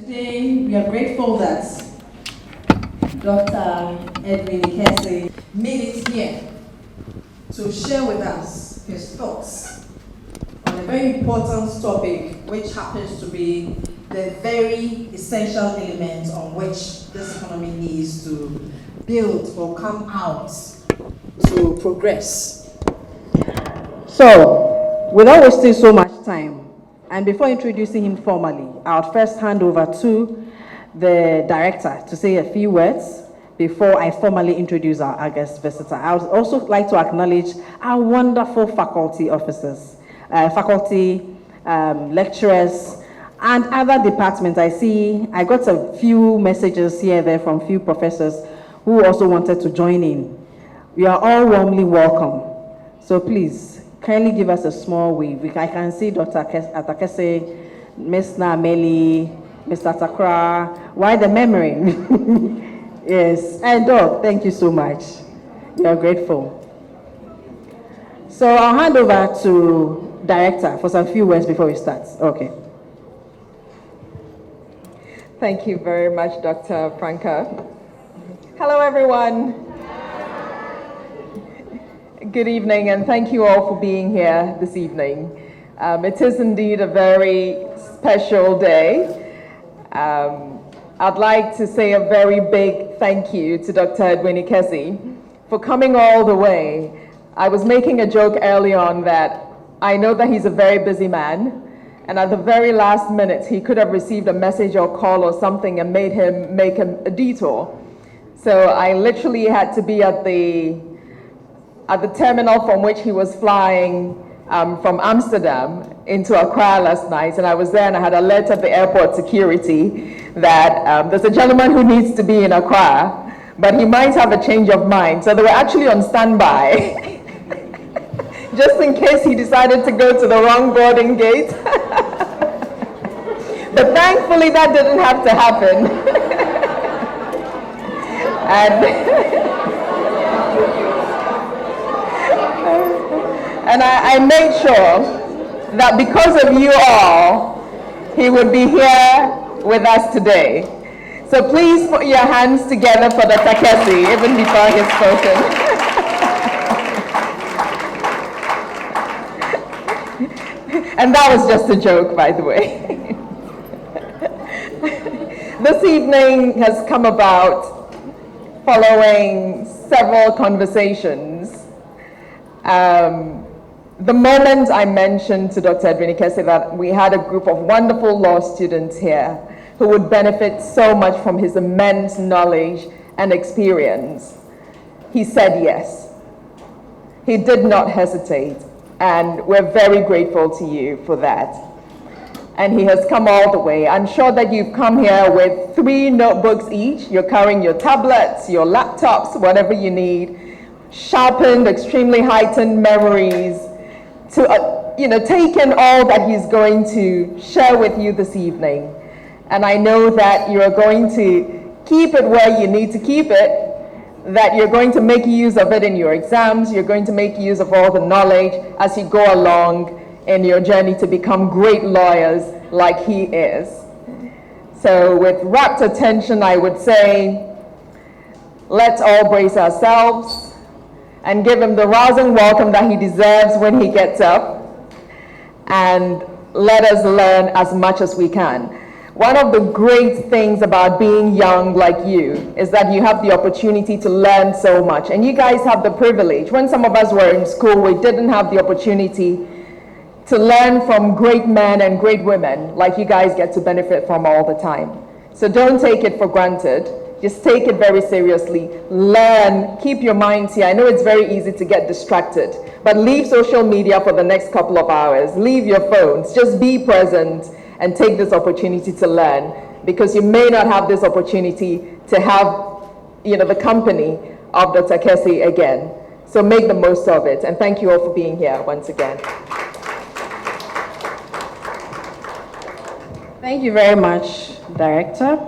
Today, we are grateful that Dr. Edwini Kessie made it here to share with us his thoughts on a very important topic, which happens to be the very essential element on which this economy needs to build or come out to progress. So, without wasting so much time, and before introducing him formally, I would first hand over to the director to say a few words before I formally introduce our guest visitor. I would also like to acknowledge our wonderful faculty officers, lecturers, and other departments. I got a few messages here and there from a few professors who also wanted to join in. You are all warmly welcome. So please, kindly give us a small wave. I can see Dr. Kessie, Ms. Nameli, Mr. Takra. Why the memory? Yes, and Doc, thank you so much. We are grateful. So I'll hand over to Director for some few words before we start. Okay. Thank you very much, Dr. Franca. Hello, everyone. Good evening, and thank you all for being here this evening. It is indeed a very special day. I'd like to say a very big thank you to Dr. Edwini Kessie for coming all the way. I was making a joke early on that I know that he's a very busy man, and at the very last minute, he could have received a message or call or something and made him make a detour. So I literally had to be at the terminal from which he was flying from Amsterdam into Accra last night, and I was there and I had alerted the airport security that there's a gentleman who needs to be in Accra, but he might have a change of mind. So they were actually on standby, just in case he decided to go to the wrong boarding gate. But thankfully that didn't have to happen. And I made sure that because of you all, he would be here with us today. So please put your hands together for Dr. Kessie, even before he's spoken. And that was just a joke, by the way. This evening has come about following several conversations. The moment I mentioned to Dr. Edwini Kessie that we had a group of wonderful law students here who would benefit so much from his immense knowledge and experience, he said yes. He did not hesitate, and we're very grateful to you for that. And he has come all the way. I'm sure that you've come here with 3 notebooks each. You're carrying your tablets, your laptops, whatever you need, sharpened, extremely heightened memories to take in all that he's going to share with you this evening. And I know that you're going to keep it where you need to keep it, that you're going to make use of it in your exams, you're going to make use of all the knowledge as you go along in your journey to become great lawyers like he is. So with rapt attention, I would say, let's all brace ourselves and give him the rousing welcome that he deserves when he gets up, and let us learn as much as we can. One of the great things about being young like you is that you have the opportunity to learn so much, and you guys have the privilege. When some of us were in school, we didn't have the opportunity to learn from great men and great women like you guys get to benefit from all the time. So don't take it for granted. Just take it very seriously. Learn, keep your minds here. I know it's very easy to get distracted, but leave social media for the next couple of hours. Leave your phones. Just be present and take this opportunity to learn, because you may not have this opportunity to have, the company of Dr. Kessie again. So make the most of it. And thank you all for being here once again. Thank you very much, Director.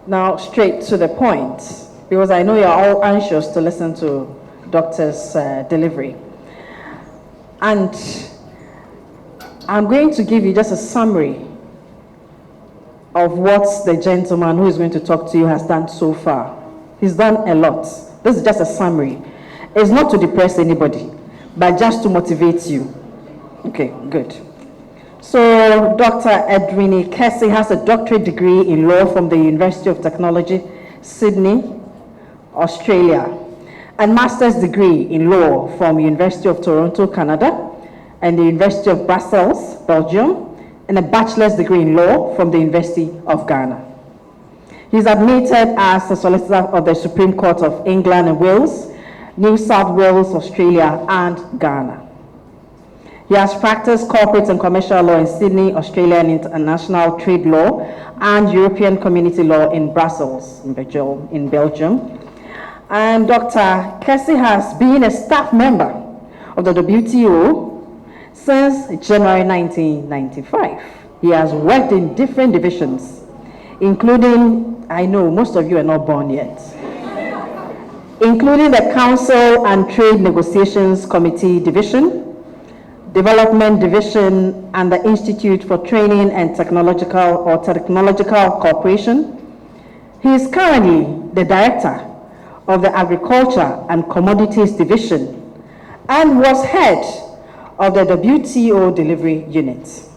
Now, straight to the point, because I know you're all anxious to listen to Doctor's delivery. And I'm going to give you just a summary of what the gentleman who is going to talk to you has done so far. He's done a lot. This is just a summary. It's not to depress anybody, but just to motivate you. Okay, good. So Dr. Edwini Kessie has a doctorate degree in law from the University of Technology, Sydney, Australia, and master's degree in law from University of Toronto, Canada, and the University of Brussels, Belgium, and a bachelor's degree in law from the University of Ghana. He's admitted as a solicitor of the Supreme Court of England and Wales, New South Wales, Australia, and Ghana. He has practiced corporate and commercial law in Sydney, Australia, and international trade law, and European community law in Brussels, in Belgium. And Dr. Kessie has been a staff member of the WTO since January 1995. He has worked in different divisions, including, I know most of you are not born yet, including the Council and Trade Negotiations Committee Division, Development Division, and the Institute for Training and Technological Cooperation. He is currently the Director of the Agriculture and Commodities Division and was head of the WTO Delivery Unit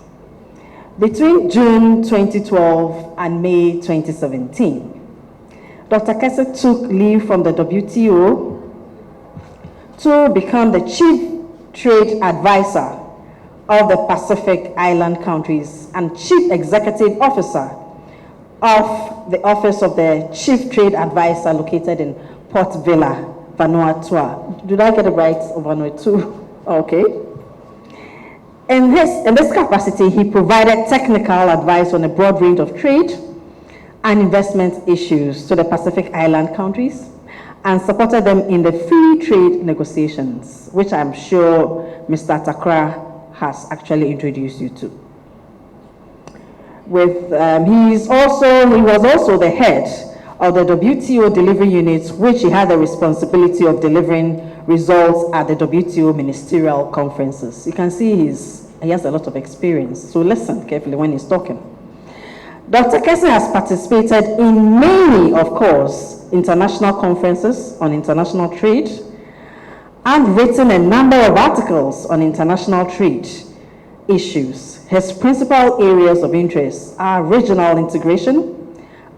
between June 2012 and May 2017. Dr. Kessie took leave from the WTO to become the Chief Trade Advisor of the Pacific Island countries and Chief Executive Officer of the Office of the Chief Trade Advisor located in Port Vila, Vanuatu. Did I get it right? Vanuatu? Okay. In this capacity, he provided technical advice on a broad range of trade and investment issues to the Pacific Island countries and supported them in the free trade negotiations, which I'm sure Mr. Takra has actually introduced you to. He was also the head of the WTO delivery unit, which he had the responsibility of delivering results at the WTO ministerial conferences. You can see he has a lot of experience, so listen carefully when he's talking. Dr. Kessie has participated in many, of course, international conferences on international trade and written a number of articles on international trade issues. His principal areas of interest are regional integration,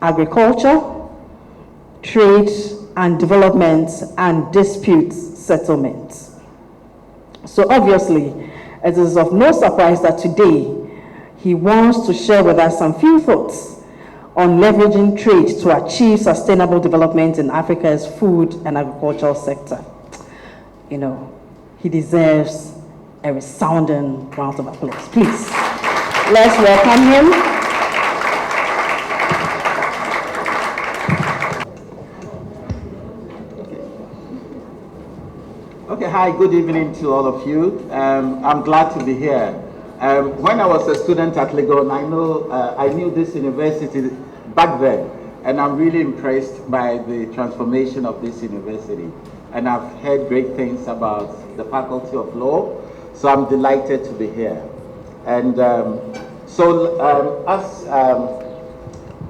agriculture, trade and development, and dispute settlement. So obviously, it is of no surprise that today he wants to share with us some few thoughts on leveraging trade to achieve sustainable development in Africa's food and agricultural sector. You know, he deserves a resounding round of applause. Please, let's welcome him. Okay, hi, good evening to all of you. I'm glad to be here. When I was a student at Legon, I knew this university back then, and I'm really impressed by the transformation of this university. And I've heard great things about the Faculty of Law, so I'm delighted to be here. And as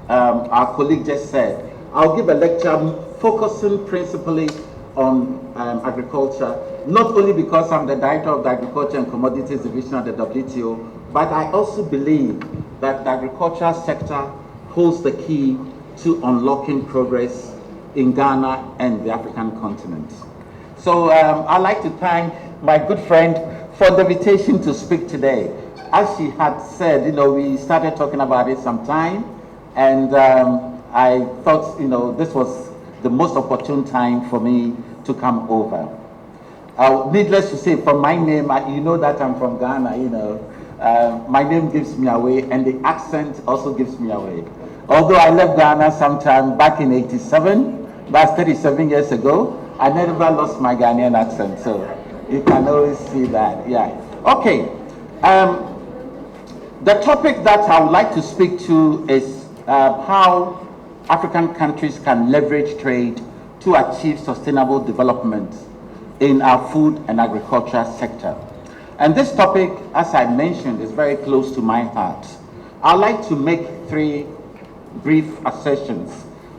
our colleague just said, I'll give a lecture focusing principally on agriculture, not only because I'm the director of the Agriculture and Commodities Division at the WTO, but I also believe that the agricultural sector holds the key to unlocking progress in Ghana and the African continent. So I'd like to thank my good friend for the invitation to speak today. As she had said, we started talking about it some time, and I thought, this was the most opportune time for me to come over. Needless to say, from my name, you know that I'm from Ghana, my name gives me away, and the accent also gives me away. Although I left Ghana sometime back in '87, that's 37 years ago, I never lost my Ghanaian accent, so you can always see that, yeah. Okay, the topic that I would like to speak to is how African countries can leverage trade to achieve sustainable development in our food and agriculture sector. And this topic, as I mentioned, is very close to my heart. I'd like to make three brief assertions.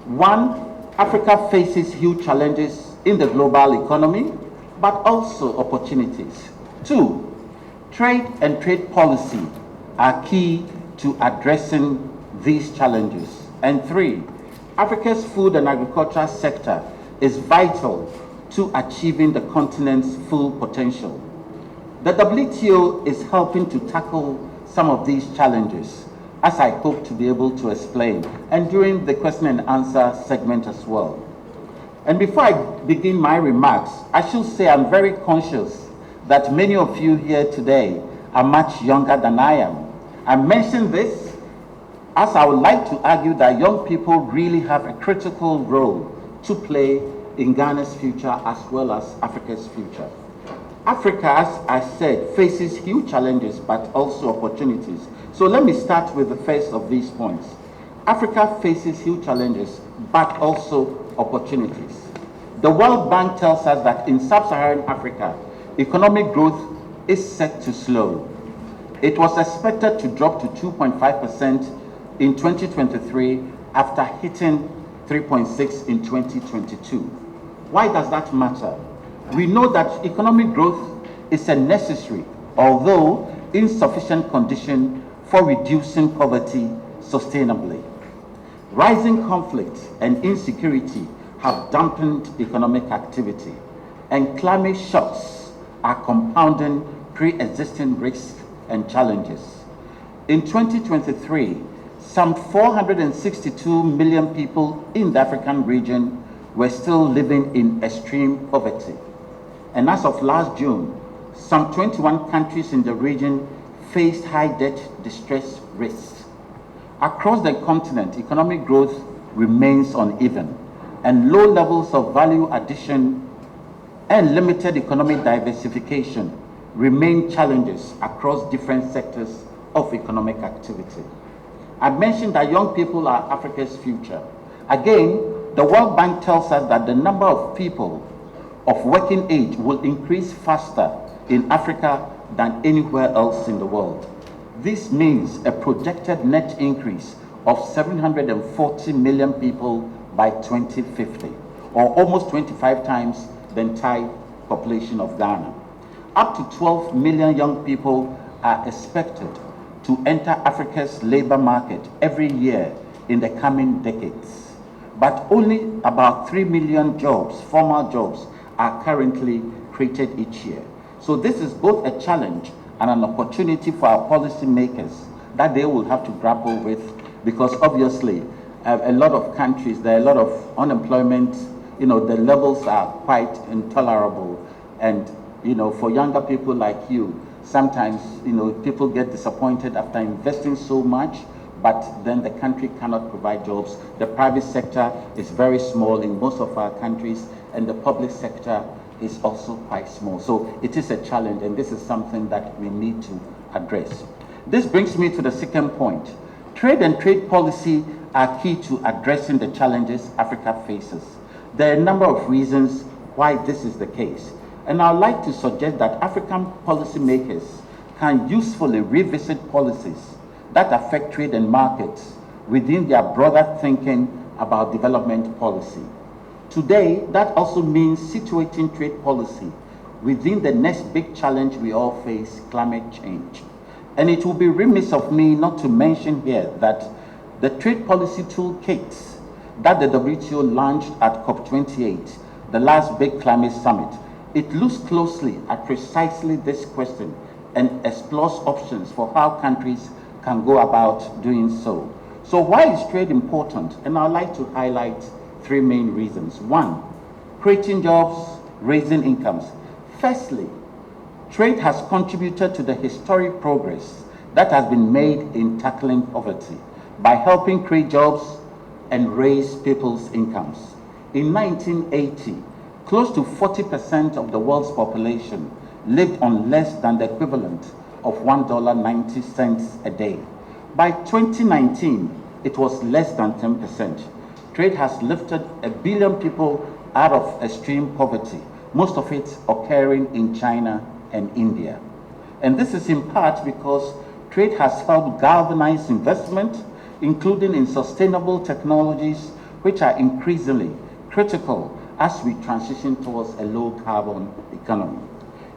One, Africa faces huge challenges in the global economy, but also opportunities. Two, trade and trade policy are key to addressing these challenges. And three, Africa's food and agriculture sector is vital to achieving the continent's full potential. The WTO is helping to tackle some of these challenges, as I hope to be able to explain, and during the question and answer segment as well. And before I begin my remarks, I should say I'm very conscious that many of you here today are much younger than I am. I mention this as I would like to argue that young people really have a critical role to play in Ghana's future as well as Africa's future. Africa, as I said, faces huge challenges but also opportunities. So let me start with the first of these points. Africa faces huge challenges but also opportunities. The World Bank tells us that in sub-Saharan Africa, economic growth is set to slow. It was expected to drop to 2.5% in 2023 after hitting 3.6% in 2022. Why does that matter? We know that economic growth is a necessary, although insufficient condition for reducing poverty sustainably. Rising conflict and insecurity have dampened economic activity, and climate shocks are compounding pre-existing risks and challenges. In 2023, some 462 million people in the African region were still living in extreme poverty. And as of last June, some 21 countries in the region faced high debt distress risks. Across the continent, economic growth remains uneven, and low levels of value addition and limited economic diversification remain challenges across different sectors of economic activity. I mentioned that young people are Africa's future. Again, the World Bank tells us that the number of people of working age will increase faster in Africa than anywhere else in the world. This means a projected net increase of 740 million people by 2050, or almost 25 times the entire population of Ghana. Up to 12 million young people are expected to enter Africa's labor market every year in the coming decades. But only about 3 million jobs, formal jobs, are currently created each year. So this is both a challenge and an opportunity for our policymakers that they will have to grapple with, because obviously a lot of countries, there are a lot of unemployment, the levels are quite intolerable. And, for younger people like you, sometimes, people get disappointed after investing so much, but then the country cannot provide jobs. The private sector is very small in most of our countries, and the public sector is also quite small. So it is a challenge, and this is something that we need to address. This brings me to the second point. Trade and trade policy are key to addressing the challenges Africa faces. There are a number of reasons why this is the case, and I'd like to suggest that African policymakers can usefully revisit policies that affect trade and markets within their broader thinking about development policy. Today, that also means situating trade policy within the next big challenge we all face, climate change. And it will be remiss of me not to mention here that the trade policy toolkits that the WTO launched at COP28, the last big climate summit, it looks closely at precisely this question and explores options for how countries can go about doing so. So why is trade important? And I'd like to highlight three main reasons. One, creating jobs, raising incomes. Firstly, trade has contributed to the historic progress that has been made in tackling poverty by helping create jobs and raise people's incomes. In 1980, close to 40% of the world's population lived on less than the equivalent of $1.90 a day. By 2019, it was less than 10%. Trade has lifted 1 billion people out of extreme poverty, most of it occurring in China and India. And this is in part because trade has helped galvanize investment including in sustainable technologies, which are increasingly critical as we transition towards a low-carbon economy.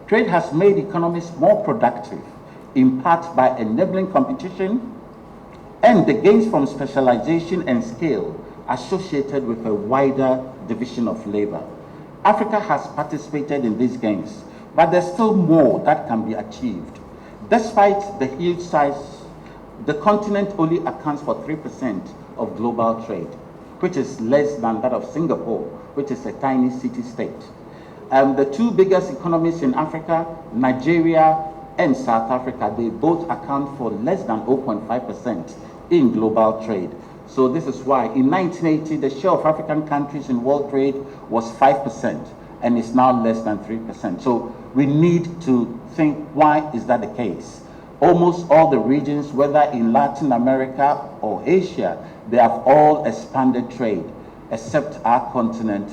Trade has made economies more productive, in part by enabling competition and the gains from specialization and scale associated with a wider division of labor. Africa has participated in these gains, but there's still more that can be achieved. Despite the huge size, the continent only accounts for 3% of global trade, which is less than that of Singapore, which is a tiny city-state. The two biggest economies in Africa, Nigeria and South Africa, they both account for less than 0.5% in global trade. So this is why in 1980, the share of African countries in world trade was 5%, and it's now less than 3%. So we need to think, why is that the case? Almost all the regions, whether in Latin America or Asia, they have all expanded trade, except our continent,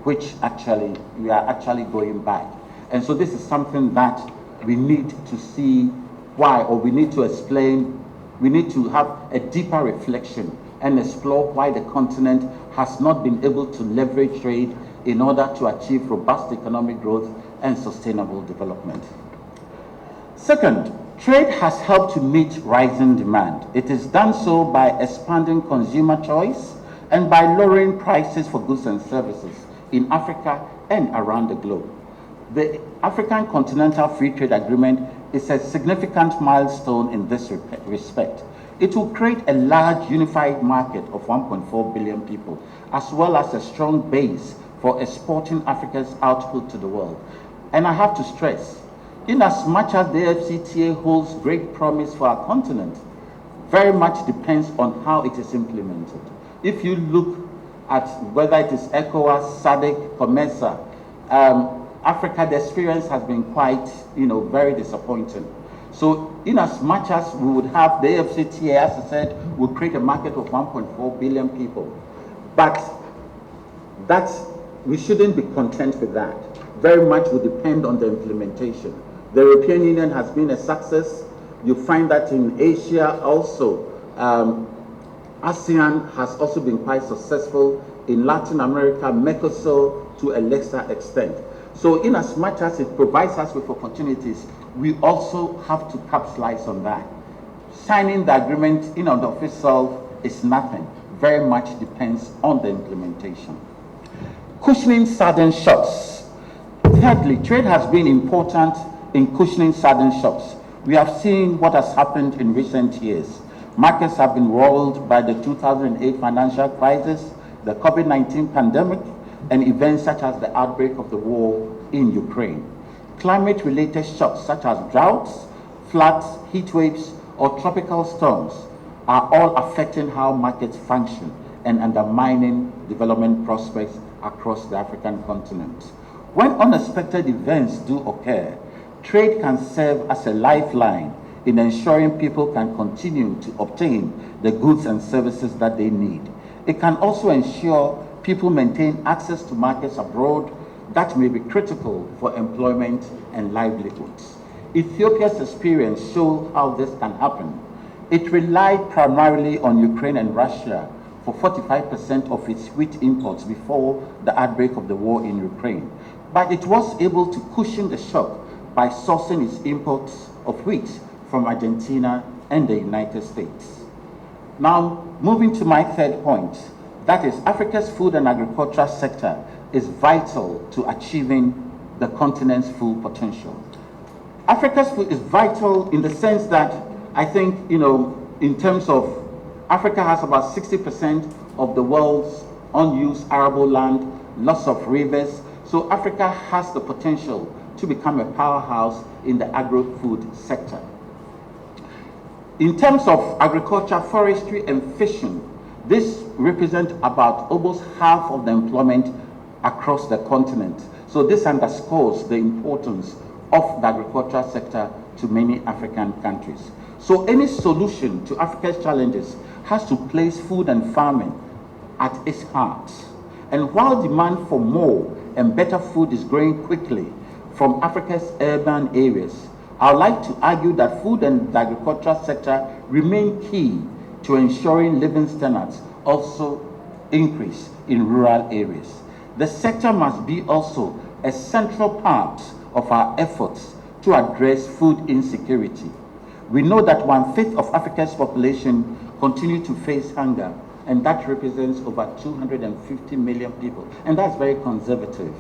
which actually, we are actually going back. And so this is something that we need to see why, or we need to explain, we need to have a deeper reflection and explore why the continent has not been able to leverage trade in order to achieve robust economic growth and sustainable development. Second, trade has helped to meet rising demand. It is done so by expanding consumer choice and by lowering prices for goods and services in Africa and around the globe. The African Continental Free Trade Agreement is a significant milestone in this respect. It will create a large unified market of 1.4 billion people, as well as a strong base for exporting Africa's output to the world. And I have to stress, in as much as the FCTA holds great promise for our continent, very much depends on how it is implemented. If you look at whether it is ECOWAS, SADC, COMESA, Africa, the experience has been quite, very disappointing. So in as much as we would have the FCTA, as I said, will create a market of 1.4 billion people. But we shouldn't be content with that. Very much will depend on the implementation. The European Union has been a success. You find that in Asia also. ASEAN has also been quite successful. In Latin America, Mercosur to a lesser extent. So in as much as it provides us with opportunities, we also have to capitalize on that. Signing the agreement in and of itself is nothing. Very much depends on the implementation. Cushioning sudden shocks. Thirdly, trade has been important in cushioning sudden shocks. We have seen what has happened in recent years. Markets have been roiled by the 2008 financial crisis, the COVID-19 pandemic, and events such as the outbreak of the war in Ukraine. Climate-related shocks such as droughts, floods, heat waves, or tropical storms are all affecting how markets function and undermining development prospects across the African continent. When unexpected events do occur, trade can serve as a lifeline in ensuring people can continue to obtain the goods and services that they need. It can also ensure people maintain access to markets abroad that may be critical for employment and livelihoods. Ethiopia's experience shows how this can happen. It relied primarily on Ukraine and Russia for 45% of its wheat imports before the outbreak of the war in Ukraine. But it was able to cushion the shock by sourcing its imports of wheat from Argentina and the United States. Now, moving to my third point, that is, Africa's food and agriculture sector is vital to achieving the continent's full potential. Africa's food is vital in the sense that I think, in terms of Africa has about 60% of the world's unused arable land, lots of rivers. So Africa has the potential to become a powerhouse in the agro-food sector. In terms of agriculture, forestry, and fishing, this represents about almost half of the employment across the continent. So this underscores the importance of the agriculture sector to many African countries. So any solution to Africa's challenges has to place food and farming at its heart. And while demand for more and better food is growing quickly from Africa's urban areas, I would like to argue that food and the agriculture sector remain key to ensuring living standards also increase in rural areas. The sector must be also a central part of our efforts to address food insecurity. We know that 1/5 of Africa's population continue to face hunger, and that represents over 250 million people, and that's very conservative.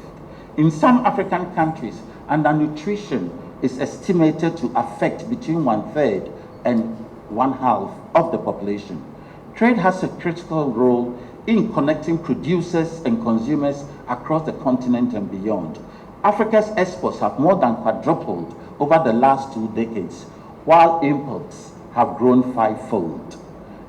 In some African countries, undernutrition is estimated to affect between 1/3 and 1/2 of the population. Trade has a critical role in connecting producers and consumers across the continent and beyond. Africa's exports have more than quadrupled over the last 2 decades, while imports have grown 5-fold.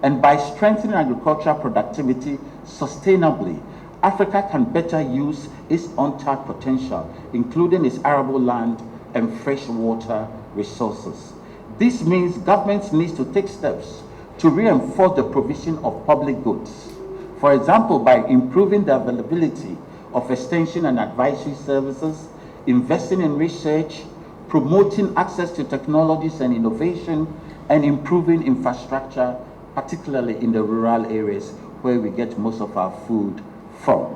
And by strengthening agricultural productivity sustainably, Africa can better use its untapped potential, including its arable land and freshwater resources. This means governments need to take steps to reinforce the provision of public goods. For example, by improving the availability of extension and advisory services, investing in research, promoting access to technologies and innovation, and improving infrastructure, particularly in the rural areas where we get most of our food from.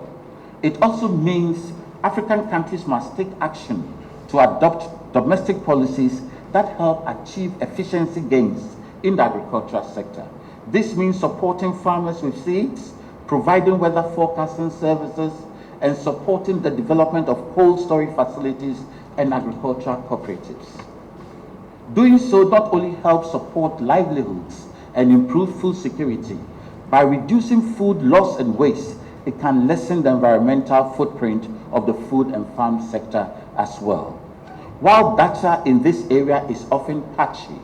It also means African countries must take action to adopt domestic policies that help achieve efficiency gains in the agricultural sector. This means supporting farmers with seeds, providing weather forecasting services, and supporting the development of cold storage facilities and agricultural cooperatives. Doing so not only helps support livelihoods and improve food security, by reducing food loss and waste, it can lessen the environmental footprint of the food and farm sector as well. While data in this area is often patchy,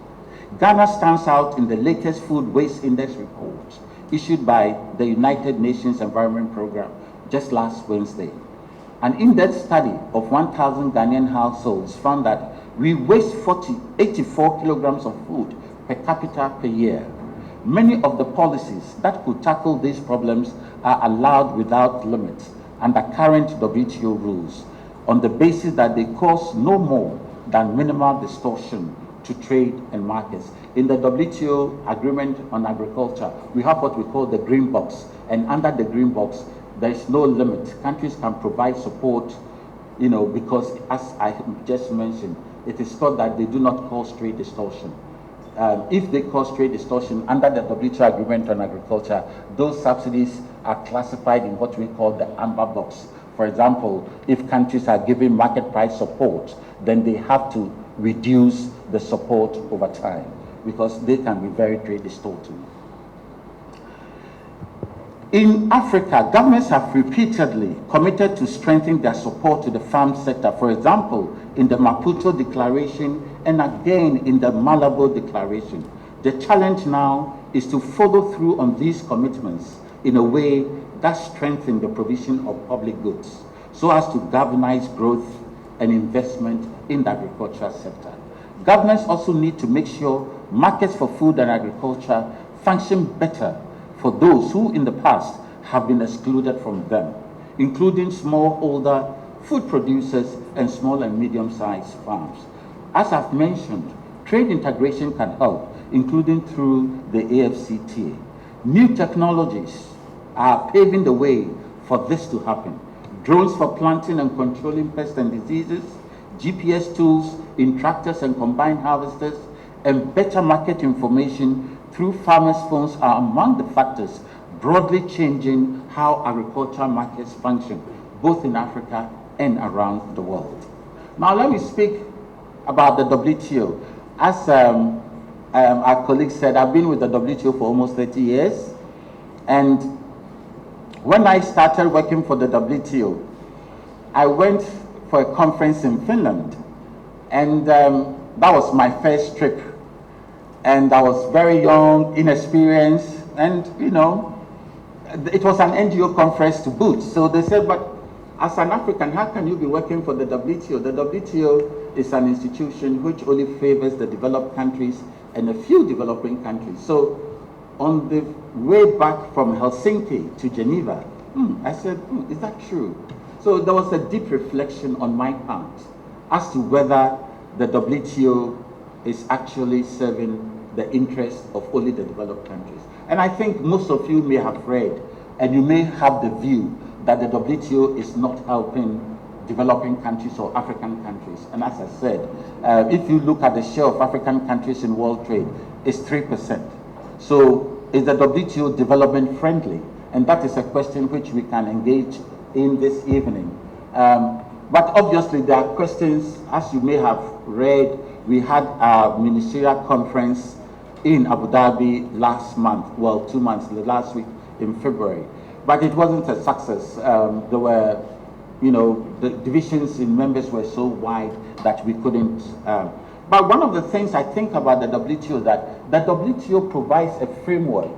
Ghana stands out in the latest Food Waste Index report issued by the United Nations Environment Programme just last Wednesday. An in-depth study of 1,000 Ghanaian households found that we waste 84 kilograms of food per capita per year. Many of the policies that could tackle these problems are allowed without limits under current WTO rules, on the basis that they cause no more than minimal distortion to trade and markets. In the WTO Agreement on Agriculture, we have what we call the Green Box, and under the Green Box, there is no limit. Countries can provide support, because as I just mentioned, it is thought that they do not cause trade distortion. If they cause trade distortion under the WTO Agreement on Agriculture, those subsidies are classified in what we call the amber box. For example, if countries are giving market price support, then they have to reduce the support over time because they can be very trade distorting. In Africa, governments have repeatedly committed to strengthen their support to the farm sector. For example, in the Maputo Declaration and again in the Malabo Declaration. The challenge now is to follow through on these commitments in a way that strengthens the provision of public goods so as to galvanize growth and investment in the agricultural sector. Governments also need to make sure markets for food and agriculture function better for those who in the past have been excluded from them, including smallholder food producers and small and medium-sized farms. As I've mentioned, trade integration can help, including through the AfCFTA. New technologies are paving the way for this to happen. Drones for planting and controlling pests and diseases, GPS tools in tractors and combine harvesters, and better market information through farmers' phones are among the factors broadly changing how agricultural markets function, both in Africa and around the world. Now let me speak about the WTO. As our colleague said, I've been with the WTO for almost 30 years. And when I started working for the WTO, I went for a conference in Finland. And that was my first trip. And I was very young, inexperienced, and it was an NGO conference to boot. So they said, but as an African, how can you be working for the WTO? The WTO is an institution which only favors the developed countries and a few developing countries. So on the way back from Helsinki to Geneva, I said, is that true? So there was a deep reflection on my part as to whether the WTO is actually serving the interests of only the developed countries. And I think most of you may have read, and you may have the view that the WTO is not helping developing countries or African countries. And as I said, if you look at the share of African countries in world trade, it's 3%. So is the WTO development friendly? And that is a question which we can engage in this evening. But obviously there are questions, as you may have read, we had a ministerial conference in Abu Dhabi last month, well, 2 months, last week in February. But it wasn't a success. There were, the divisions in members were so wide that we couldn't. But one of the things I think about the WTO is that the WTO provides a framework,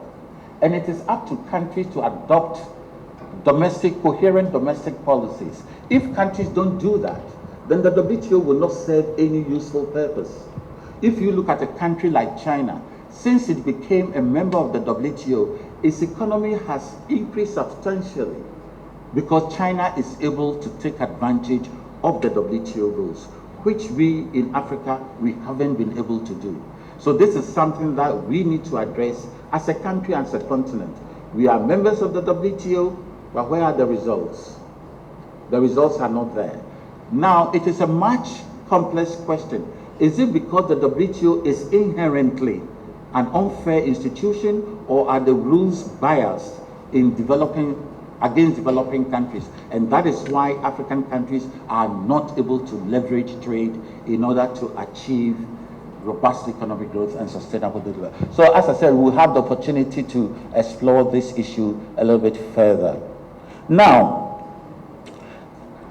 and it is up to countries to adopt coherent domestic policies. If countries don't do that, then the WTO will not serve any useful purpose. If you look at a country like China, since it became a member of the WTO, its economy has increased substantially because China is able to take advantage of the WTO rules, which we in Africa, we haven't been able to do. So this is something that we need to address as a country, as a continent. We are members of the WTO, but where are the results? The results are not there. Now, it is a much complex question. Is it because the WTO is inherently an unfair institution, or are the rules biased in against developing countries? And that is why African countries are not able to leverage trade in order to achieve robust economic growth and sustainable development. So as I said, we'll have the opportunity to explore this issue a little bit further. Now,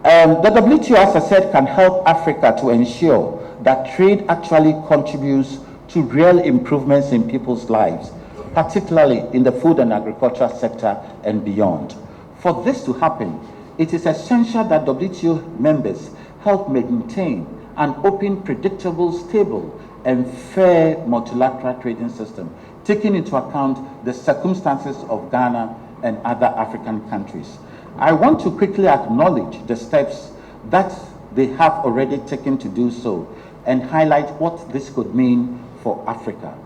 the WTO, as I said, can help Africa to ensure that trade actually contributes to real improvements in people's lives, particularly in the food and agriculture sector and beyond. For this to happen, it is essential that WTO members help maintain an open, predictable, stable, and fair multilateral trading system, taking into account the circumstances of Ghana and other African countries. I want to quickly acknowledge the steps that they have already taken to do so and highlight what this could mean for Africa.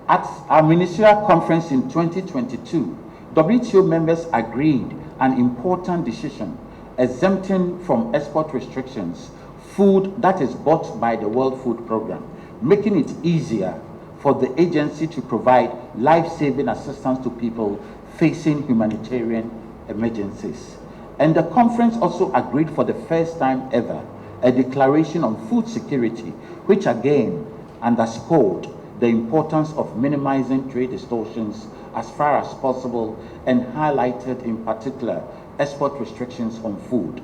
At our ministerial conference in 2022, WTO members agreed an important decision exempting from export restrictions food that is bought by the World Food Programme, making it easier for the agency to provide life-saving assistance to people facing humanitarian emergencies. And the conference also agreed for the first time ever a declaration on food security, which again underscored the importance of minimizing trade distortions as far as possible and highlighted in particular export restrictions on food.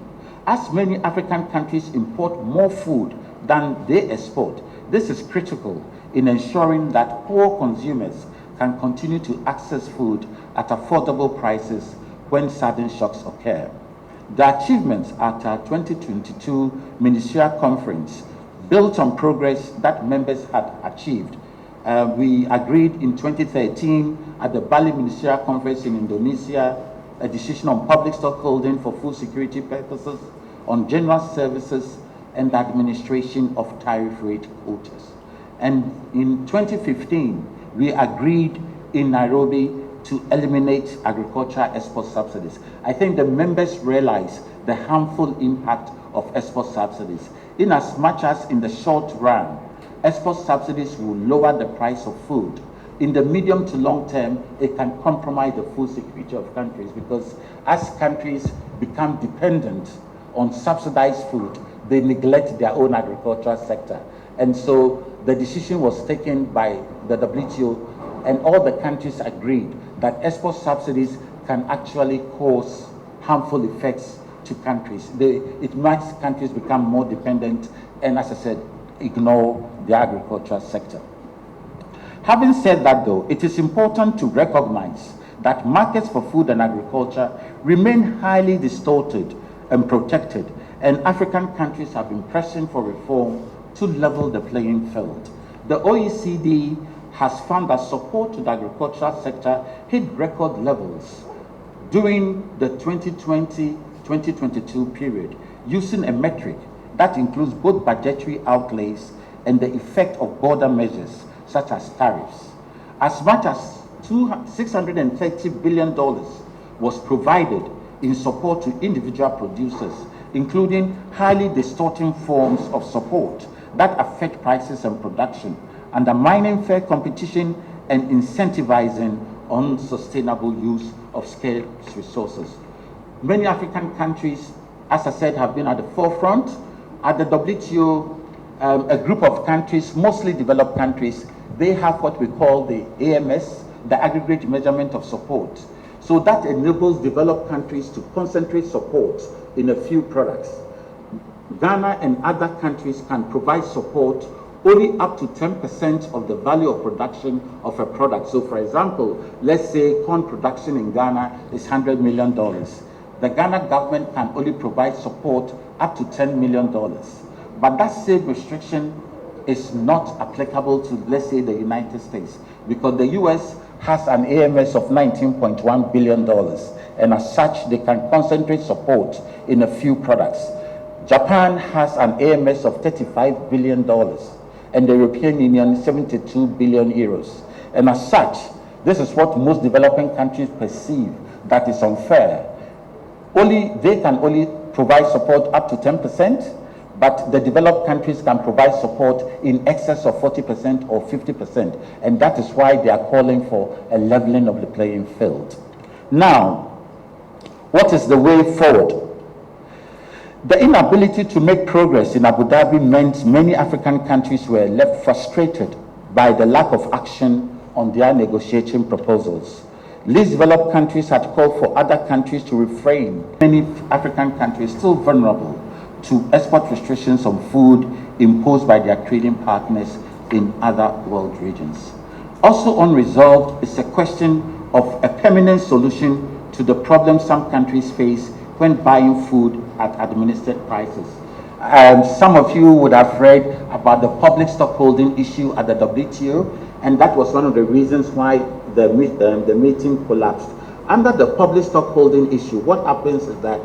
As many African countries import more food than they export, this is critical in ensuring that poor consumers can continue to access food at affordable prices when sudden shocks occur. The achievements at our 2022 Ministerial Conference built on progress that members had achieved. We agreed in 2013 at the Bali Ministerial Conference in Indonesia a decision on public stockholding for food security purposes, on general services, and the administration of tariff rate quotas. And in 2015, we agreed in Nairobi to eliminate agricultural export subsidies. I think the members realize the harmful impact of export subsidies. In as much as in the short run, export subsidies will lower the price of food. In the medium to long term, it can compromise the food security of countries, because as countries become dependent on subsidized food, they neglect their own agricultural sector. And so the decision was taken by the WTO, and all the countries agreed that export subsidies can actually cause harmful effects to countries. It makes countries become more dependent and, as I said, ignore the agricultural sector. Having said that, though, it is important to recognize that markets for food and agriculture remain highly distorted and protected, and African countries have been pressing for reform to level the playing field. The OECD has found that support to the agricultural sector hit record levels during the 2020-2022 period, using a metric that includes both budgetary outlays and the effect of border measures such as tariffs. As much as $630 billion was provided in support to individual producers, including highly distorting forms of support that affect prices and production, undermining fair competition and incentivizing unsustainable use of scarce resources. Many African countries, as I said, have been at the forefront. At the WTO, a group of countries, mostly developed countries, they have what we call the AMS, the aggregate measurement of support. So that enables developed countries to concentrate support in a few products. Ghana and other countries can provide support only up to 10% of the value of production of a product. So for example, let's say corn production in Ghana is $100 million. The Ghana government can only provide support up to $10 million. But that same restriction is not applicable to, let's say, the United States, because the US has an AMS of $19.1 billion, and as such, they can concentrate support in a few products. Japan has an AMS of $35 billion, and the European Union 72 billion euros. And as such, this is what most developing countries perceive that is unfair. They can only provide support up to 10%, but the developed countries can provide support in excess of 40% or 50%, and that is why they are calling for a leveling of the playing field. Now, what is the way forward? The inability to make progress in Abu Dhabi meant many African countries were left frustrated by the lack of action on their negotiating proposals. Least developed countries had called for other countries to refrain. Many African countries still vulnerable to export restrictions on food imposed by their trading partners in other world regions. Also unresolved is a question of a permanent solution to the problem some countries face when buying food at administered prices. Some of you would have read about the public stockholding issue at the WTO, and that was one of the reasons why the meeting collapsed. Under the public stockholding issue, what happens is that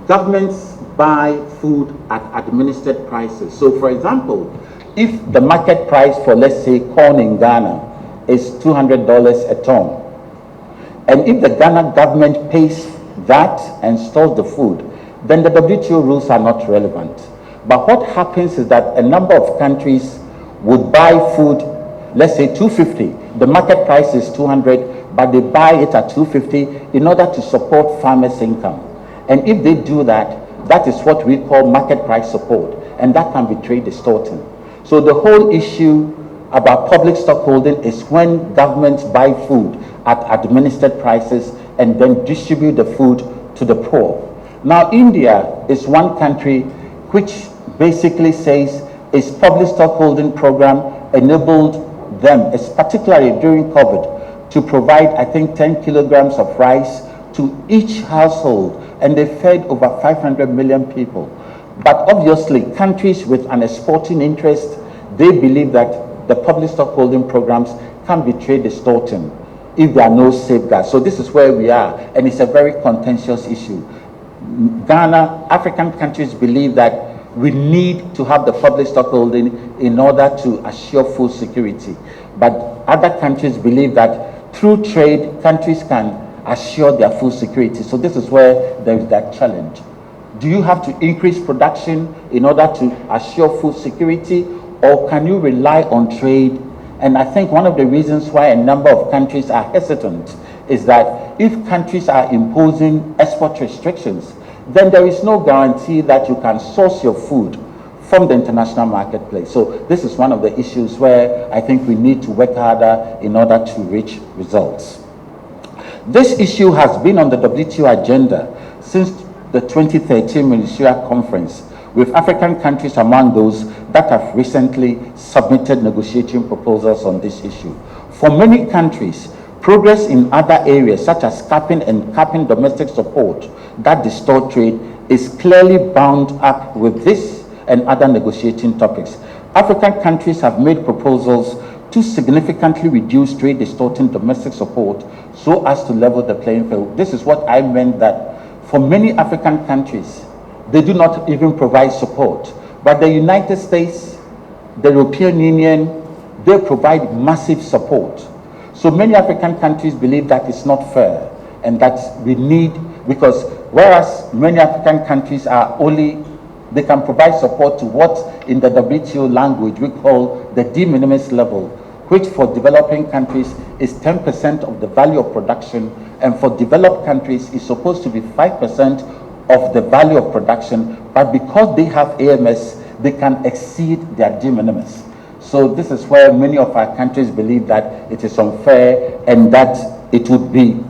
governments buy food at administered prices. So for example, if the market price for, let's say, corn in Ghana is $200 a ton, and if the Ghana government pays that and stores the food, then the WTO rules are not relevant. But what happens is that a number of countries would buy food, let's say $250. The market price is $200, but they buy it at $250 in order to support farmers' income. And if they do that, that is what we call market price support, and that can be trade distorting. So the whole issue about public stockholding is when governments buy food at administered prices and then distribute the food to the poor. Now, India is one country which basically says its public stockholding program enabled them, particularly during COVID, to provide, I think, 10 kilograms of rice to each household, and they fed over 500 million people. But obviously, countries with an exporting interest, they believe that the public stockholding programs can be trade distorting if there are no safeguards. So this is where we are, and it's a very contentious issue. Ghana, African countries believe that we need to have the public stockholding in order to assure food security. But other countries believe that through trade, countries can assure their food security. So this is where there is that challenge. Do you have to increase production in order to assure food security, or can you rely on trade? And I think one of the reasons why a number of countries are hesitant is that if countries are imposing export restrictions, then there is no guarantee that you can source your food from the international marketplace. So this is one of the issues where I think we need to work harder in order to reach results. This issue has been on the WTO agenda since the 2013 Ministerial Conference, with African countries among those that have recently submitted negotiating proposals on this issue. For many countries, progress in other areas such as capping domestic support that distort trade is clearly bound up with this and other negotiating topics. African countries have made proposals to significantly reduce trade distorting domestic support so as to level the playing field. This is what I meant, that for many African countries, they do not even provide support. But the United States, the European Union, they provide massive support. So many African countries believe that it's not fair and that we need, because whereas many African countries are only, they can provide support to what in the WTO language we call the de minimis level, which for developing countries is 10% of the value of production, and for developed countries is supposed to be 5% of the value of production, but because they have AMS, they can exceed their de minimis. So this is where many of our countries believe that it is unfair and that it would be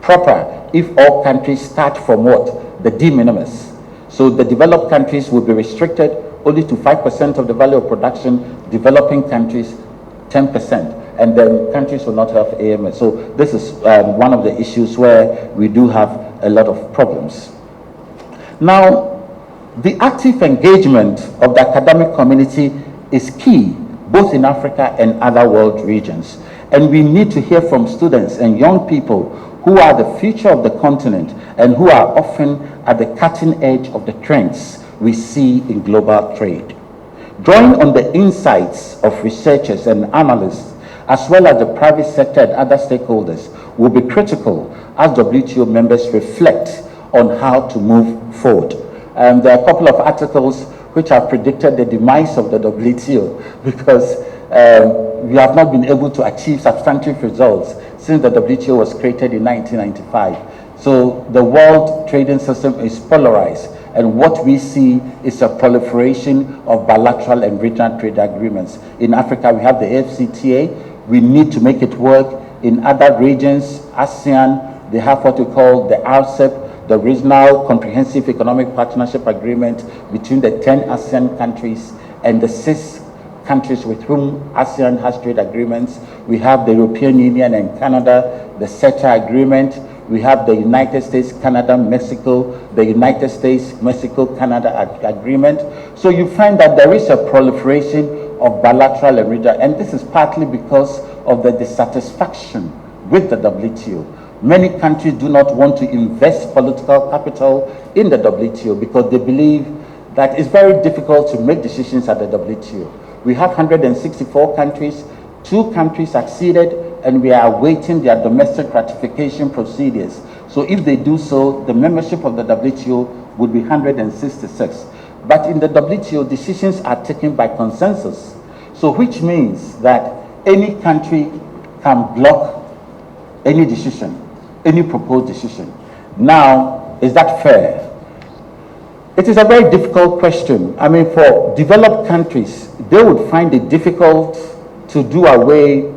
proper if all countries start from what? The de minimis. So the developed countries will be restricted only to 5% of the value of production, developing countries 10%, and then countries will not have AMS. So this is one of the issues where we do have a lot of problems. Now, the active engagement of the academic community is key, both in Africa and other world regions. And we need to hear from students and young people who are the future of the continent and who are often at the cutting edge of the trends we see in global trade. Drawing on the insights of researchers and analysts, as well as the private sector and other stakeholders, will be critical as WTO members reflect on how to move forward. There are a couple of articles which have predicted the demise of the WTO because we have not been able to achieve substantive results since the WTO was created in 1995. So the world trading system is polarized, and what we see is a proliferation of bilateral and regional trade agreements. In Africa, we have the AfCFTA. We need to make it work. In other regions, ASEAN, they have what we call the RCEP, the Regional Comprehensive Economic Partnership Agreement between the 10 ASEAN countries and the 6 countries with whom ASEAN has trade agreements. We have the European Union and Canada, the CETA agreement. We have the United States, Canada, Mexico, the United States, Mexico, Canada agreement. So you find that there is a proliferation of bilateral and regional, and this is partly because of the dissatisfaction with the WTO. Many countries do not want to invest political capital in the WTO because they believe that it's very difficult to make decisions at the WTO. We have 164 countries, 2 countries acceded, and we are awaiting their domestic ratification procedures. So if they do so, the membership of the WTO would be 166. But in the WTO, decisions are taken by consensus. So which means that any country can block any decision, any proposed decision. Now, is that fair? It is a very difficult question. I mean, for developed countries, they would find it difficult to do away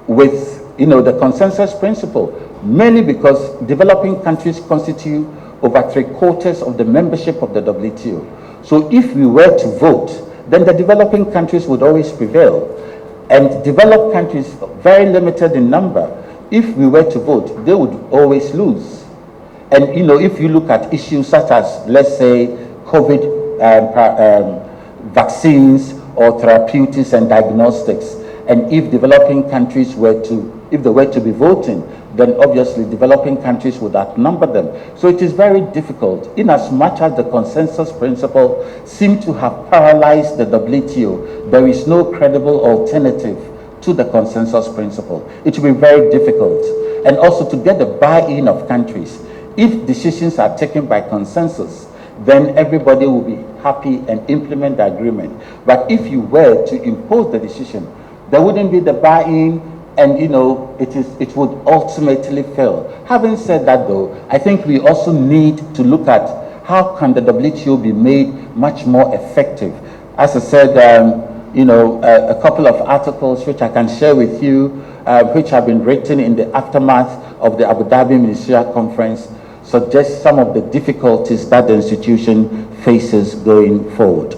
with, the consensus principle, mainly because developing countries constitute over 3/4 of the membership of the WTO. So if we were to vote, then the developing countries would always prevail. And developed countries, very limited in number, if we were to vote, they would always lose. And if you look at issues such as, let's say, COVID vaccines or therapeutics and diagnostics, and if developing countries were to be voting, then obviously developing countries would outnumber them. So it is very difficult, in as much as the consensus principle seems to have paralyzed the WTO, there is no credible alternative to the consensus principle. It will be very difficult. And also to get the buy-in of countries. If decisions are taken by consensus, then everybody will be happy and implement the agreement. But if you were to impose the decision, there wouldn't be the buy-in, and it would ultimately fail. Having said that, though, I think we also need to look at how can the WTO be made much more effective. As I said, a couple of articles which I can share with you, which have been written in the aftermath of the Abu Dhabi Ministerial Conference, suggest some of the difficulties that the institution faces going forward.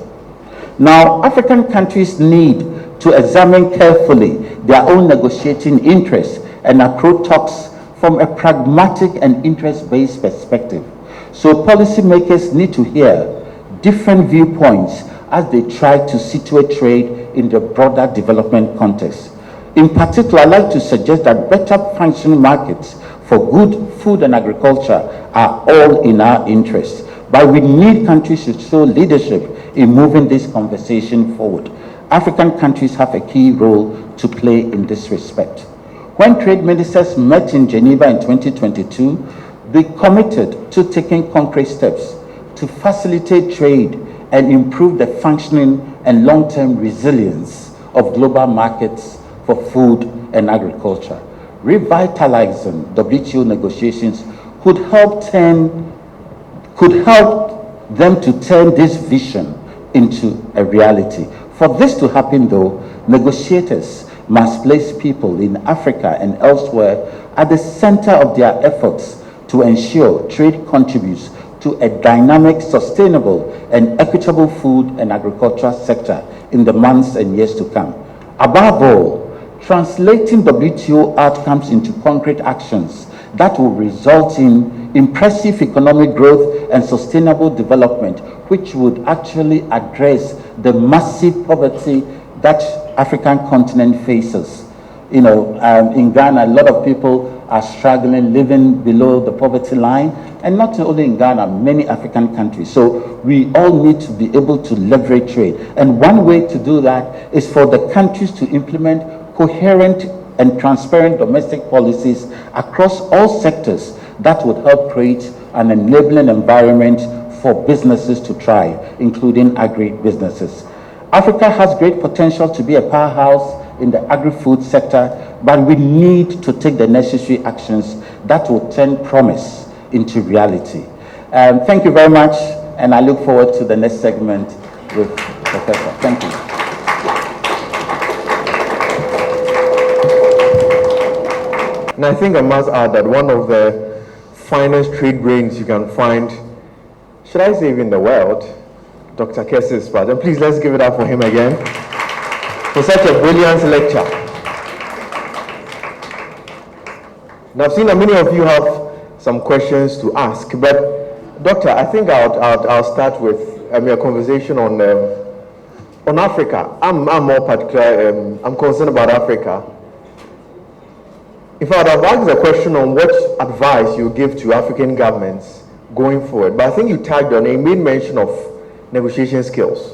Now, African countries need to examine carefully their own negotiating interests and approach talks from a pragmatic and interest-based perspective. So policymakers need to hear different viewpoints as they try to situate trade in the broader development context. In particular, I'd like to suggest that better functioning markets for good food and agriculture are all in our interest. But we need countries to show leadership in moving this conversation forward. African countries have a key role to play in this respect. When trade ministers met in Geneva in 2022, they committed to taking concrete steps to facilitate trade and improve the functioning and long-term resilience of global markets for food and agriculture. Revitalizing WTO negotiations could help them to turn this vision into a reality. For this to happen, though, negotiators must place people in Africa and elsewhere at the center of their efforts to ensure trade contributes to a dynamic, sustainable, and equitable food and agricultural sector in the months and years to come. Above all, translating WTO outcomes into concrete actions that will result in impressive economic growth and sustainable development, which would actually address the massive poverty that African continent faces. In Ghana, a lot of people are struggling, living below the poverty line, and not only in Ghana, many African countries. So we all need to be able to leverage trade. And one way to do that is for the countries to implement coherent and transparent domestic policies across all sectors that would help create an enabling environment for businesses to thrive, including agri-businesses. Africa has great potential to be a powerhouse in the agri-food sector, but we need to take the necessary actions that will turn promise into reality. Thank you very much, and I look forward to the next segment with Professor. Thank you. And I think I must add that one of the finest trade brains you can find, should I say even the world, Dr. Kessie is part. And please, let's give it up for him again for such a brilliant lecture. Now, I've seen that many of you have some questions to ask, but Doctor, I think I'll start with a conversation on Africa. I'm more particular. I'm concerned about Africa. In fact, I've asked a question on what advice you give to African governments going forward, but I think you tagged on it, you made mention of negotiation skills.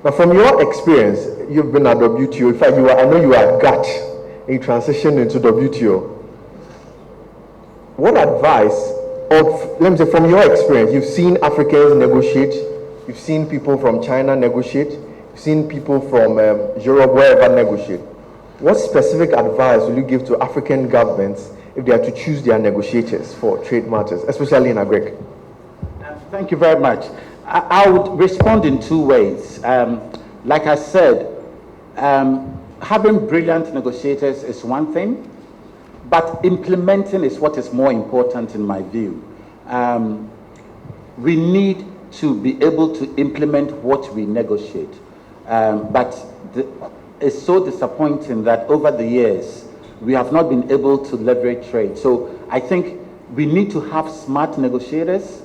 Now, from your experience, you've been at WTO. In fact, I know you are at GATT, and you transitioned into WTO. What advice, or let me say, from your experience, you've seen Africans negotiate, you've seen people from China negotiate, you've seen people from Europe, wherever negotiate. What specific advice will you give to African governments if they are to choose their negotiators for trade matters, especially in agri? Thank you very much. I would respond in two ways. Like I said, having brilliant negotiators is one thing, but implementing is what is more important in my view. We need to be able to implement what we negotiate. But it's so disappointing that over the years, we have not been able to leverage trade. So I think we need to have smart negotiators.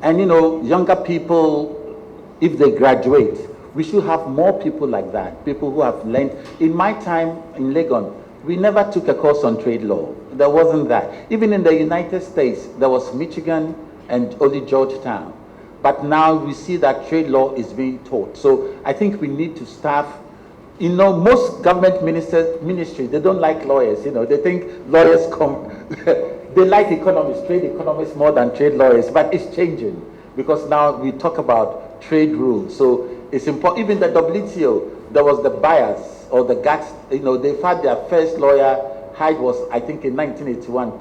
And younger people, if they graduate, we should have more people like that, people who have learned. In my time in Legon, we never took a course on trade law. There wasn't that. Even in the United States, there was Michigan and only Georgetown. But now we see that trade law is being taught. So I think we need to staff. Most government ministries, they don't like lawyers. They think lawyers they like economists, trade economists more than trade lawyers. But it's changing because now we talk about trade rules. So it's important. Even the WTO, there was the bias or the GATT. They found their first lawyer. Hyde was, I think, in 1981,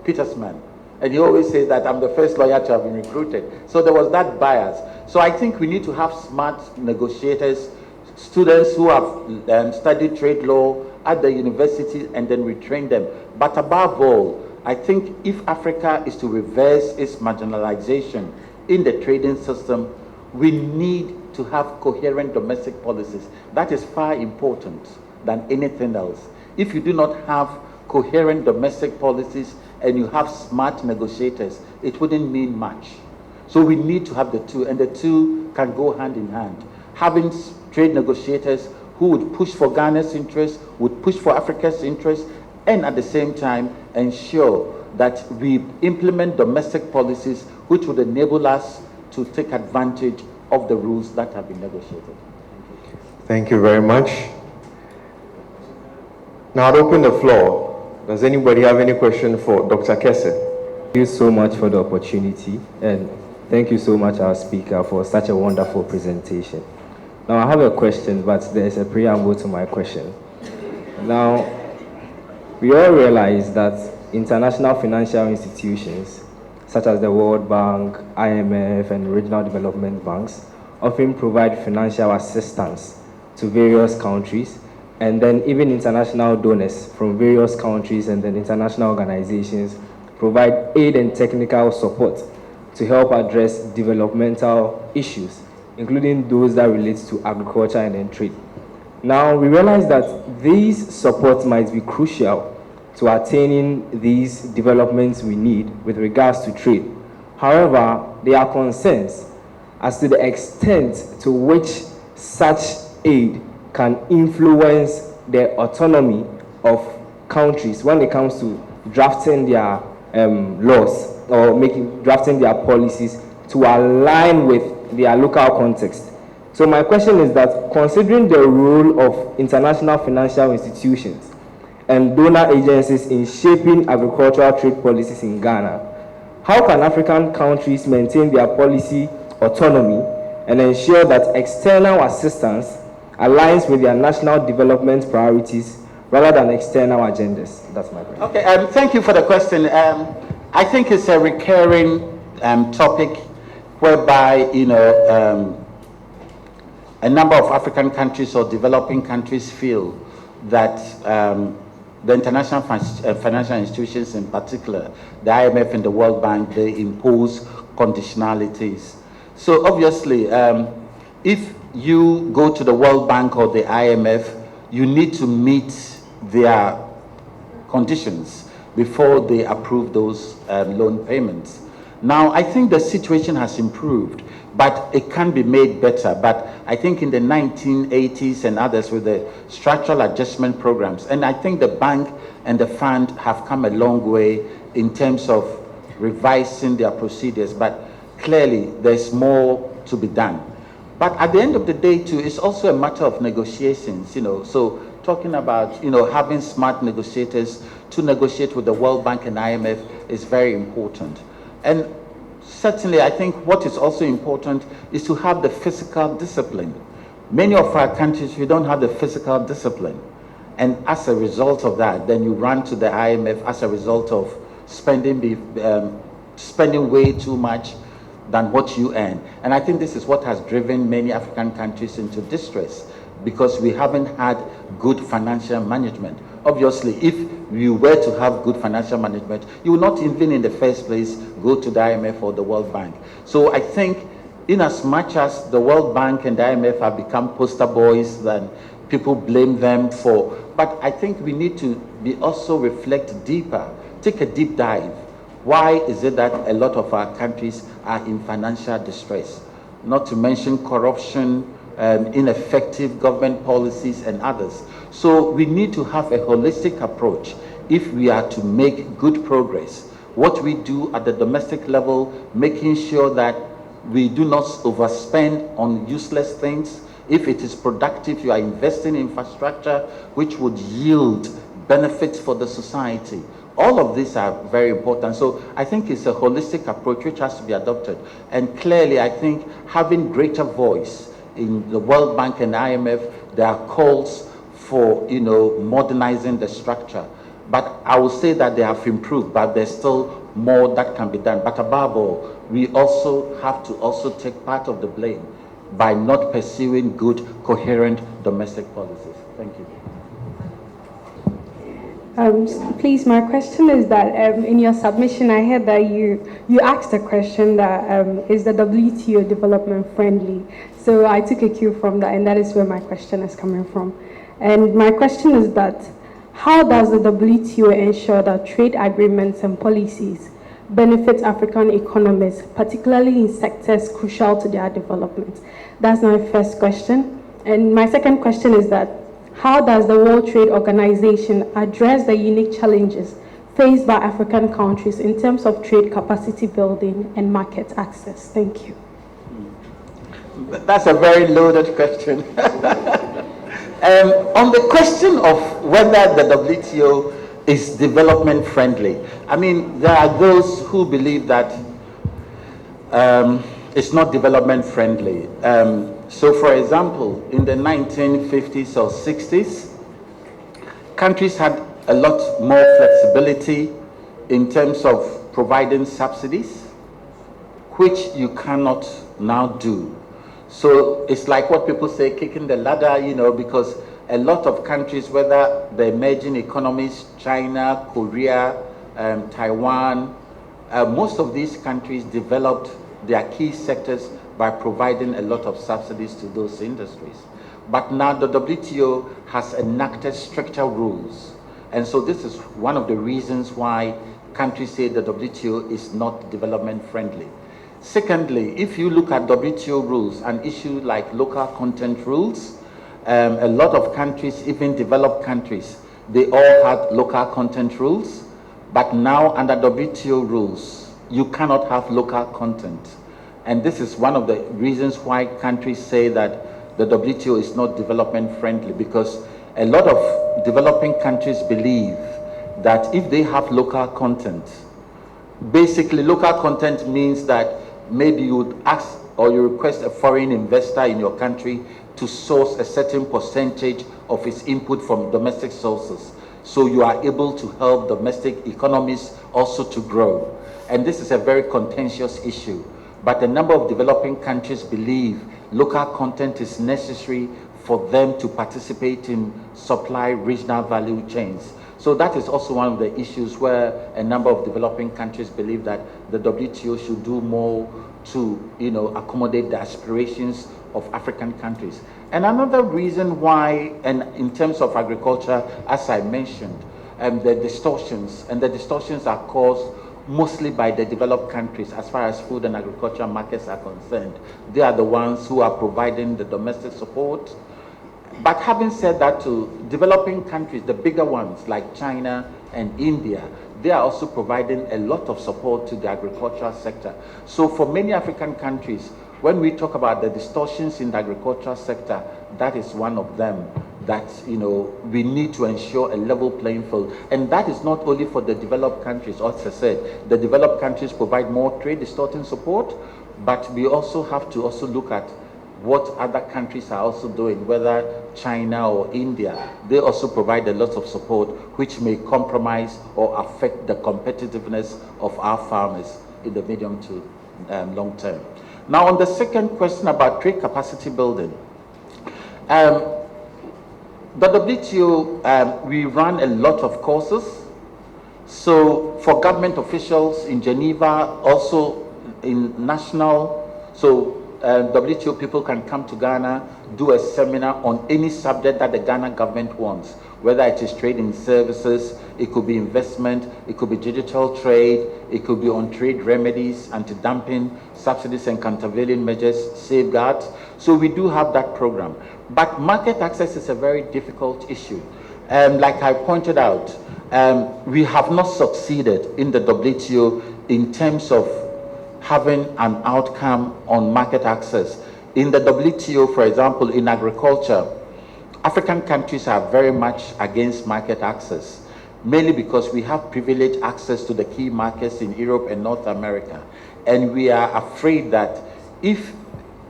Petersman. And he always says that I'm the first lawyer to have been recruited. So there was that bias. So I think we need to have smart negotiators, students who have studied trade law at the university, and then we train them. But above all, I think if Africa is to reverse its marginalization in the trading system, we need to have coherent domestic policies. That is far important than anything else. If you do not have coherent domestic policies and you have smart negotiators, it wouldn't mean much. So we need to have the two, and the two can go hand in hand. Having trade negotiators who would push for Ghana's interests, would push for Africa's interests, and at the same time ensure that we implement domestic policies which would enable us to take advantage of the rules that have been negotiated. Thank you very much. Now I'll open the floor. Does anybody have any question for Dr. Kessie? Thank you so much for the opportunity, and thank you so much, our speaker, for such a wonderful presentation. Now, I have a question, but there's a preamble to my question. Now, we all realize that international financial institutions, such as the World Bank, IMF, and regional development banks, often provide financial assistance to various countries, and then even international donors from various countries and then international organizations provide aid and technical support to help address developmental issues, including those that relate to agriculture and then trade. Now, we realize that these supports might be crucial to attaining these developments we need with regards to trade. However, there are concerns as to the extent to which such aid can influence the autonomy of countries when it comes to drafting their laws or drafting their policies to align with their local context. So my question is that, considering the role of international financial institutions and donor agencies in shaping agricultural trade policies in Ghana, how can African countries maintain their policy autonomy and ensure that external assistance aligns with their national development priorities rather than external agendas? That's my question. Okay, thank you for the question. I think it's a recurring topic whereby, a number of African countries or developing countries feel that the international financial institutions, in particular, the IMF and the World Bank, they impose conditionalities. So obviously, if you go to the World Bank or the IMF, you need to meet their conditions before they approve those loan payments. Now, I think the situation has improved, but it can be made better. But I think in the 1980s and others with the structural adjustment programs, and I think the bank and the fund have come a long way in terms of revising their procedures, but clearly there's more to be done. But at the end of the day too, it's also a matter of negotiations, so talking about, having smart negotiators to negotiate with the World Bank and IMF is very important. And certainly, I think what is also important is to have the fiscal discipline. Many of our countries, we don't have the fiscal discipline. And as a result of that, then you run to the IMF as a result of spending way too much than what you earn. And I think this is what has driven many African countries into distress, because we haven't had good financial management. Obviously, if you were to have good financial management, you would not even in the first place go to the IMF or the World Bank. So I think in as much as the World Bank and the IMF have become poster boys, then people blame them for, but I think we need to also reflect deeper, take a deep dive. Why is it that a lot of our countries are in financial distress? Not to mention corruption, ineffective government policies and others. So we need to have a holistic approach if we are to make good progress. What we do at the domestic level, making sure that we do not overspend on useless things. If it is productive, you are investing in infrastructure which would yield benefits for the society. All of these are very important. So I think it's a holistic approach which has to be adopted. And clearly, I think having greater voice in the World Bank and IMF, there are calls for, modernizing the structure. But I will say that they have improved, but there's still more that can be done. But above all, we also have to also take part of the blame by not pursuing good, coherent domestic policies. Thank you. Please, my question is that in your submission, I heard that you asked a question that is the WTO development friendly. So I took a cue from that, and that is where my question is coming from. And my question is that, how does the WTO ensure that trade agreements and policies benefit African economies, particularly in sectors crucial to their development? That's my first question. And my second question is that, how does the World Trade Organization address the unique challenges faced by African countries in terms of trade capacity building and market access? Thank you. That's a very loaded question. On the question of whether the WTO is development friendly, I mean, there are those who believe that it's not development friendly. So, for example, in the 1950s or 60s, countries had a lot more flexibility in terms of providing subsidies, which you cannot now do. So it's like what people say, kicking the ladder, you know, because a lot of countries, whether the emerging economies, China, Korea, Taiwan, most of these countries developed their key sectors by providing a lot of subsidies to those industries. But now the WTO has enacted stricter rules. And so this is one of the reasons why countries say the WTO is not development friendly. Secondly, if you look at WTO rules, an issue like local content rules, a lot of countries, even developed countries, they all had local content rules, but now under WTO rules, you cannot have local content. And this is one of the reasons why countries say that the WTO is not development friendly, because a lot of developing countries believe that if they have local content, basically local content means that maybe you would ask or you request a foreign investor in your country to source a certain percentage of its input from domestic sources. So you are able to help domestic economies also to grow. And this is a very contentious issue. But a number of developing countries believe local content is necessary for them to participate in supply regional value chains. So that is also one of the issues where a number of developing countries believe that the WTO should do more to, you know, accommodate the aspirations of African countries. And another reason why, and in terms of agriculture, as I mentioned, the distortions are caused mostly by the developed countries as far as food and agriculture markets are concerned. They are the ones who are providing the domestic support. But having said that, to developing countries, the bigger ones like China and India, they are also providing a lot of support to the agricultural sector. So for many African countries, when we talk about the distortions in the agricultural sector, that is one of them that, you know, we need to ensure a level playing field. And that is not only for the developed countries. As I said, the developed countries provide more trade distorting support, but we also have to also look at what other countries are also doing, whether China or India. They also provide a lot of support which may compromise or affect the competitiveness of our farmers in the medium to long term. Now, on the second question about trade capacity building, the WTO, we run a lot of courses. So for government officials in Geneva, also in national, so WTO people can come to Ghana, do a seminar on any subject that the Ghana government wants, whether it is trade in services, it could be investment, it could be digital trade, it could be on trade remedies, anti-dumping, subsidies and countervailing measures, safeguards. So we do have that program. But market access is a very difficult issue. Like I pointed out, we have not succeeded in the WTO in terms of having an outcome on market access. In the WTO, for example, in agriculture, African countries are very much against market access, mainly because we have privileged access to the key markets in Europe and North America. And we are afraid that if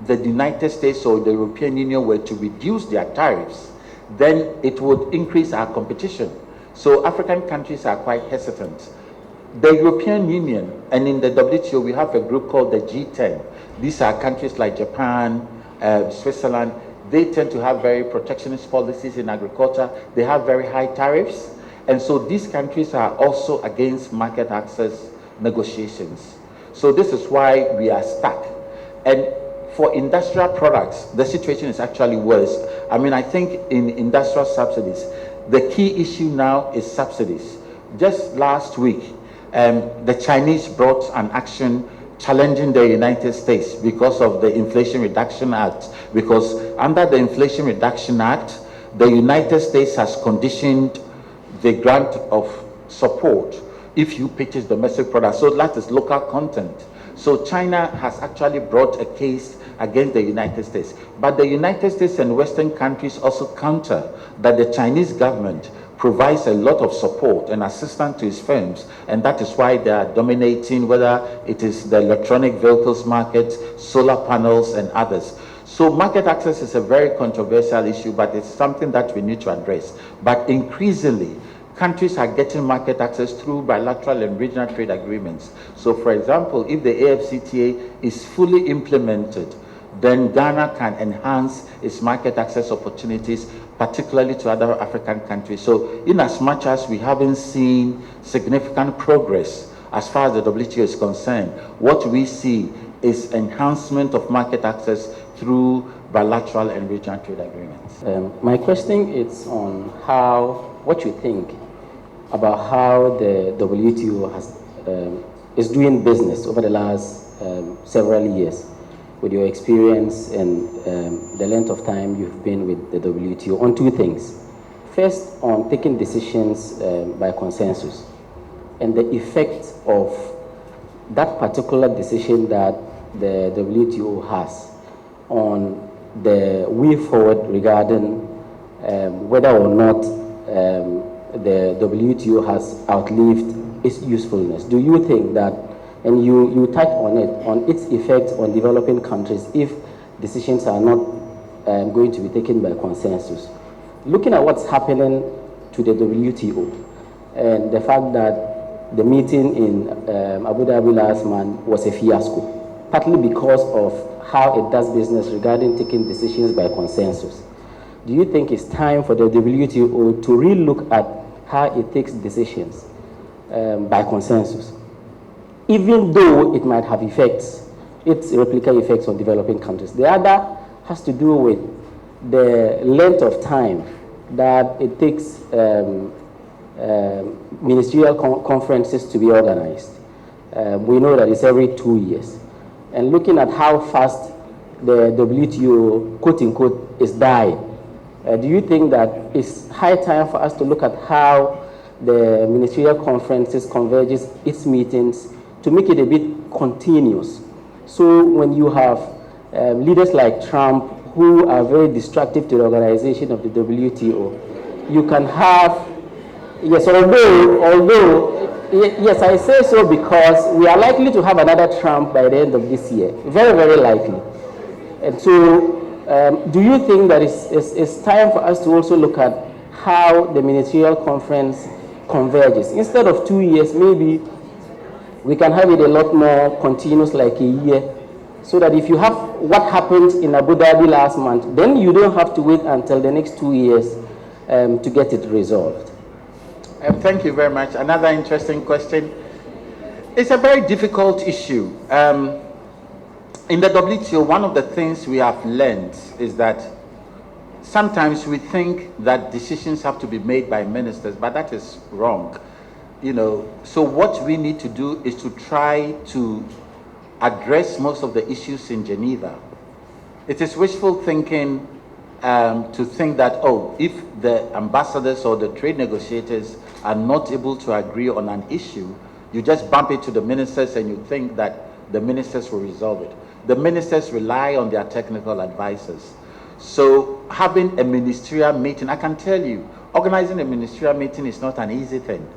the United States or the European Union were to reduce their tariffs, then it would increase our competition. So African countries are quite hesitant. The European Union, and in the WTO, we have a group called the G10. These are countries like Japan, Switzerland. They tend to have very protectionist policies in agriculture. They have very high tariffs. And so these countries are also against market access negotiations. So this is why we are stuck. And for industrial products, the situation is actually worse. I mean, I think in industrial subsidies, the key issue now is subsidies. Just last week, the Chinese brought an action challenging the United States because of the Inflation Reduction Act. Because under the Inflation Reduction Act, the United States has conditioned the grant of support if you purchase domestic products. So that is local content. So China has actually brought a case against the United States. But the United States and Western countries also counter that the Chinese government provides a lot of support and assistance to its firms, and that is why they are dominating, whether it is the electronic vehicles market, solar panels, and others. So market access is a very controversial issue, but it's something that we need to address. But increasingly, countries are getting market access through bilateral and regional trade agreements. So for example, if the AFCTA is fully implemented, then Ghana can enhance its market access opportunities, particularly to other African countries. So in as much as we haven't seen significant progress as far as the WTO is concerned, what we see is enhancement of market access through bilateral and regional trade agreements. My question is on what you think about how the WTO is doing business over the last several years, with your experience and the length of time you've been with the WTO, on two things. First, on taking decisions by consensus and the effect of that particular decision that the WTO has on the way forward regarding whether or not the WTO has outlived its usefulness. Do you think that, and you touched on it, on its effect on developing countries if decisions are not going to be taken by consensus? Looking at what's happening to the WTO and the fact that the meeting in Abu Dhabi last month was a fiasco, partly because of how it does business regarding taking decisions by consensus. Do you think it's time for the WTO to relook at how it takes decisions by consensus, even though it might have effects, its replica effects on developing countries? The other has to do with the length of time that it takes ministerial conferences to be organized. We know that it's every 2 years. And looking at how fast the WTO, quote unquote, is dying, do you think that it's high time for us to look at how the ministerial conferences converges its meetings to make it a bit continuous? So when you have leaders like Trump who are very destructive to the organization of the WTO, you can have, yes, yes, I say so because we are likely to have another Trump by the end of this year, very, very likely. And so do you think that it's time for us to also look at how the ministerial conference converges? Instead of 2 years, maybe we can have it a lot more continuous, like a year, so that if you have what happened in Abu Dhabi last month, then you don't have to wait until the next 2 years to get it resolved. Thank you very much. Another interesting question. It's a very difficult issue. In the WTO, one of the things we have learned is that sometimes we think that decisions have to be made by ministers, but that is wrong. So what we need to do is to try to address most of the issues in Geneva. It is wishful thinking to think that, if the ambassadors or the trade negotiators are not able to agree on an issue, you just bump it to the ministers and you think that the ministers will resolve it. The ministers rely on their technical advisors. So having a ministerial meeting, I can tell you, organizing a ministerial meeting is not an easy thing.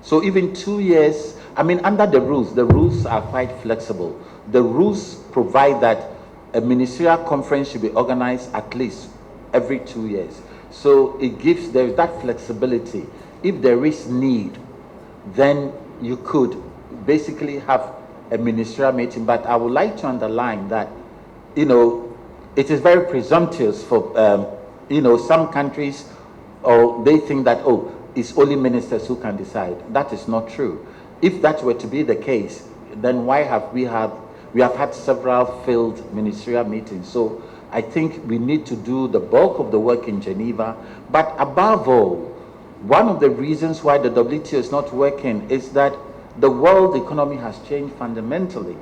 So even 2 years, under the rules are quite flexible. The rules provide that a ministerial conference should be organized at least every 2 years. So there's that flexibility. If there is need, then you could basically have a ministerial meeting. But I would like to underline that, it is very presumptuous for, some countries, or they think that, it's only ministers who can decide. That is not true. If that were to be the case, then why have we have had several failed ministerial meetings? So I think we need to do the bulk of the work in Geneva. But above all, one of the reasons why the WTO is not working is that the world economy has changed fundamentally.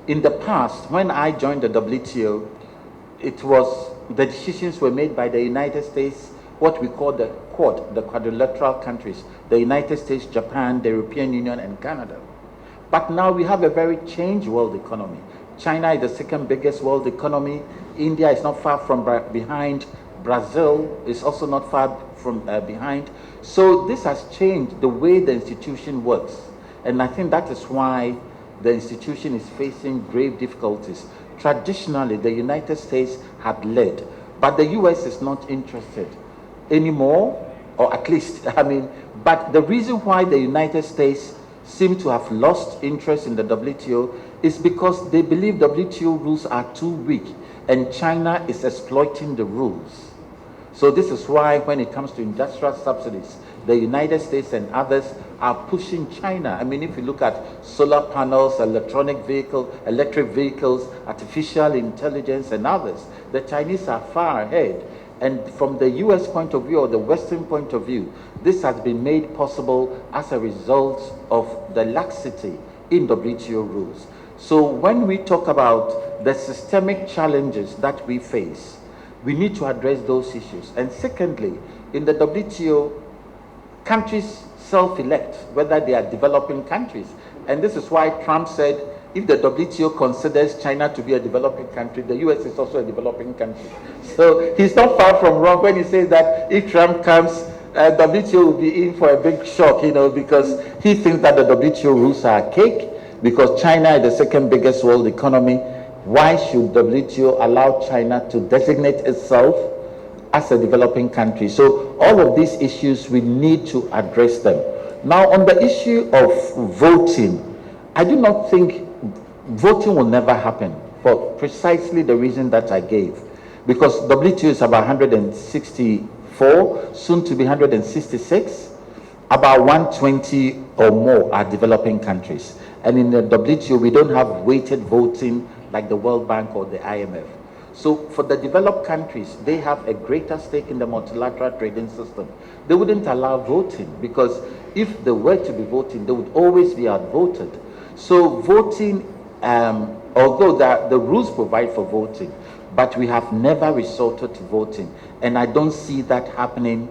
In the past, when I joined the WTO, the decisions were made by the United States, what we call the Quad, the quadrilateral countries, the United States, Japan, the European Union, and Canada. But now we have a very changed world economy. China is the second biggest world economy. India is not far from behind. Brazil is also not far from behind. So this has changed the way the institution works. And I think that is why the institution is facing grave difficulties. Traditionally, the United States had led, but the US is not interested anymore, or at least, but the reason why the United States seem to have lost interest in the WTO is because they believe WTO rules are too weak and China is exploiting the rules. So this is why when it comes to industrial subsidies, the United States and others are pushing China. If you look at solar panels, electric vehicles, artificial intelligence and others, the Chinese are far ahead. And from the US point of view or the Western point of view, this has been made possible as a result of the laxity in WTO rules. So when we talk about the systemic challenges that we face, we need to address those issues. And secondly, in the WTO, countries self-elect whether they are developing countries. And this is why Trump said, if the WTO considers China to be a developing country, the US is also a developing country. So he's not far from wrong when he says that if Trump comes, WTO will be in for a big shock, because he thinks that the WTO rules are archaic, because China is the second biggest world economy. Why should WTO allow China to designate itself as a developing country? So all of these issues, we need to address them. Now, on the issue of voting, I do not think voting will never happen for precisely the reason that I gave. Because WTO is about 164, soon to be 166. About 120 or more are developing countries. And in the WTO, we don't have weighted voting like the World Bank or the IMF. So for the developed countries, they have a greater stake in the multilateral trading system. They wouldn't allow voting, because if they were to be voting, they would always be outvoted. So voting, although the rules provide for voting, but we have never resorted to voting. And I don't see that happening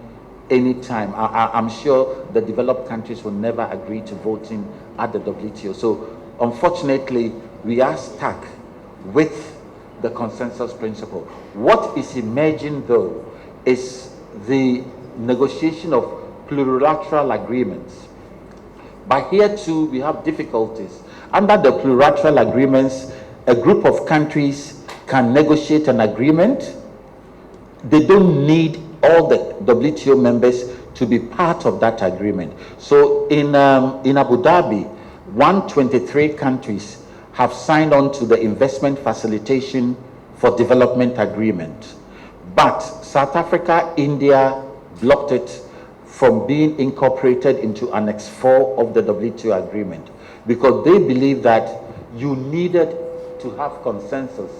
anytime. I'm sure the developed countries will never agree to voting at the WTO. So unfortunately, we are stuck with the consensus principle. What is emerging, though, is the negotiation of plurilateral agreements. But here too, we have difficulties. Under the plurilateral agreements, a group of countries can negotiate an agreement. They don't need all the WTO members to be part of that agreement. So in Abu Dhabi, 123 countries have signed on to the Investment Facilitation for Development Agreement. But South Africa, India blocked it from being incorporated into Annex 4 of the WTO agreement, because they believe that you needed to have consensus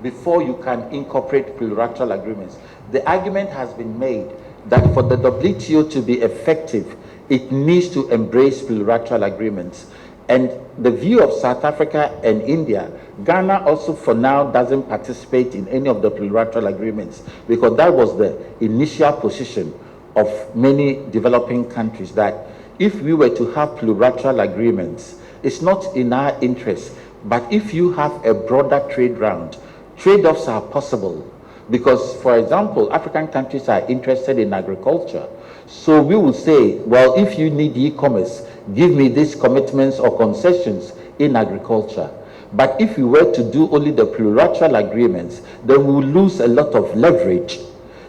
before you can incorporate plurilateral agreements. The argument has been made that for the WTO to be effective, it needs to embrace plurilateral agreements. And the view of South Africa and India, Ghana also for now doesn't participate in any of the plurilateral agreements, because that was the initial position of many developing countries, that if we were to have plurilateral agreements, it's not in our interest. But if you have a broader trade round, trade-offs are possible. Because, for example, African countries are interested in agriculture. So we will say, well, if you need e-commerce, give me these commitments or concessions in agriculture. But if we were to do only the plurilateral agreements, then we will lose a lot of leverage.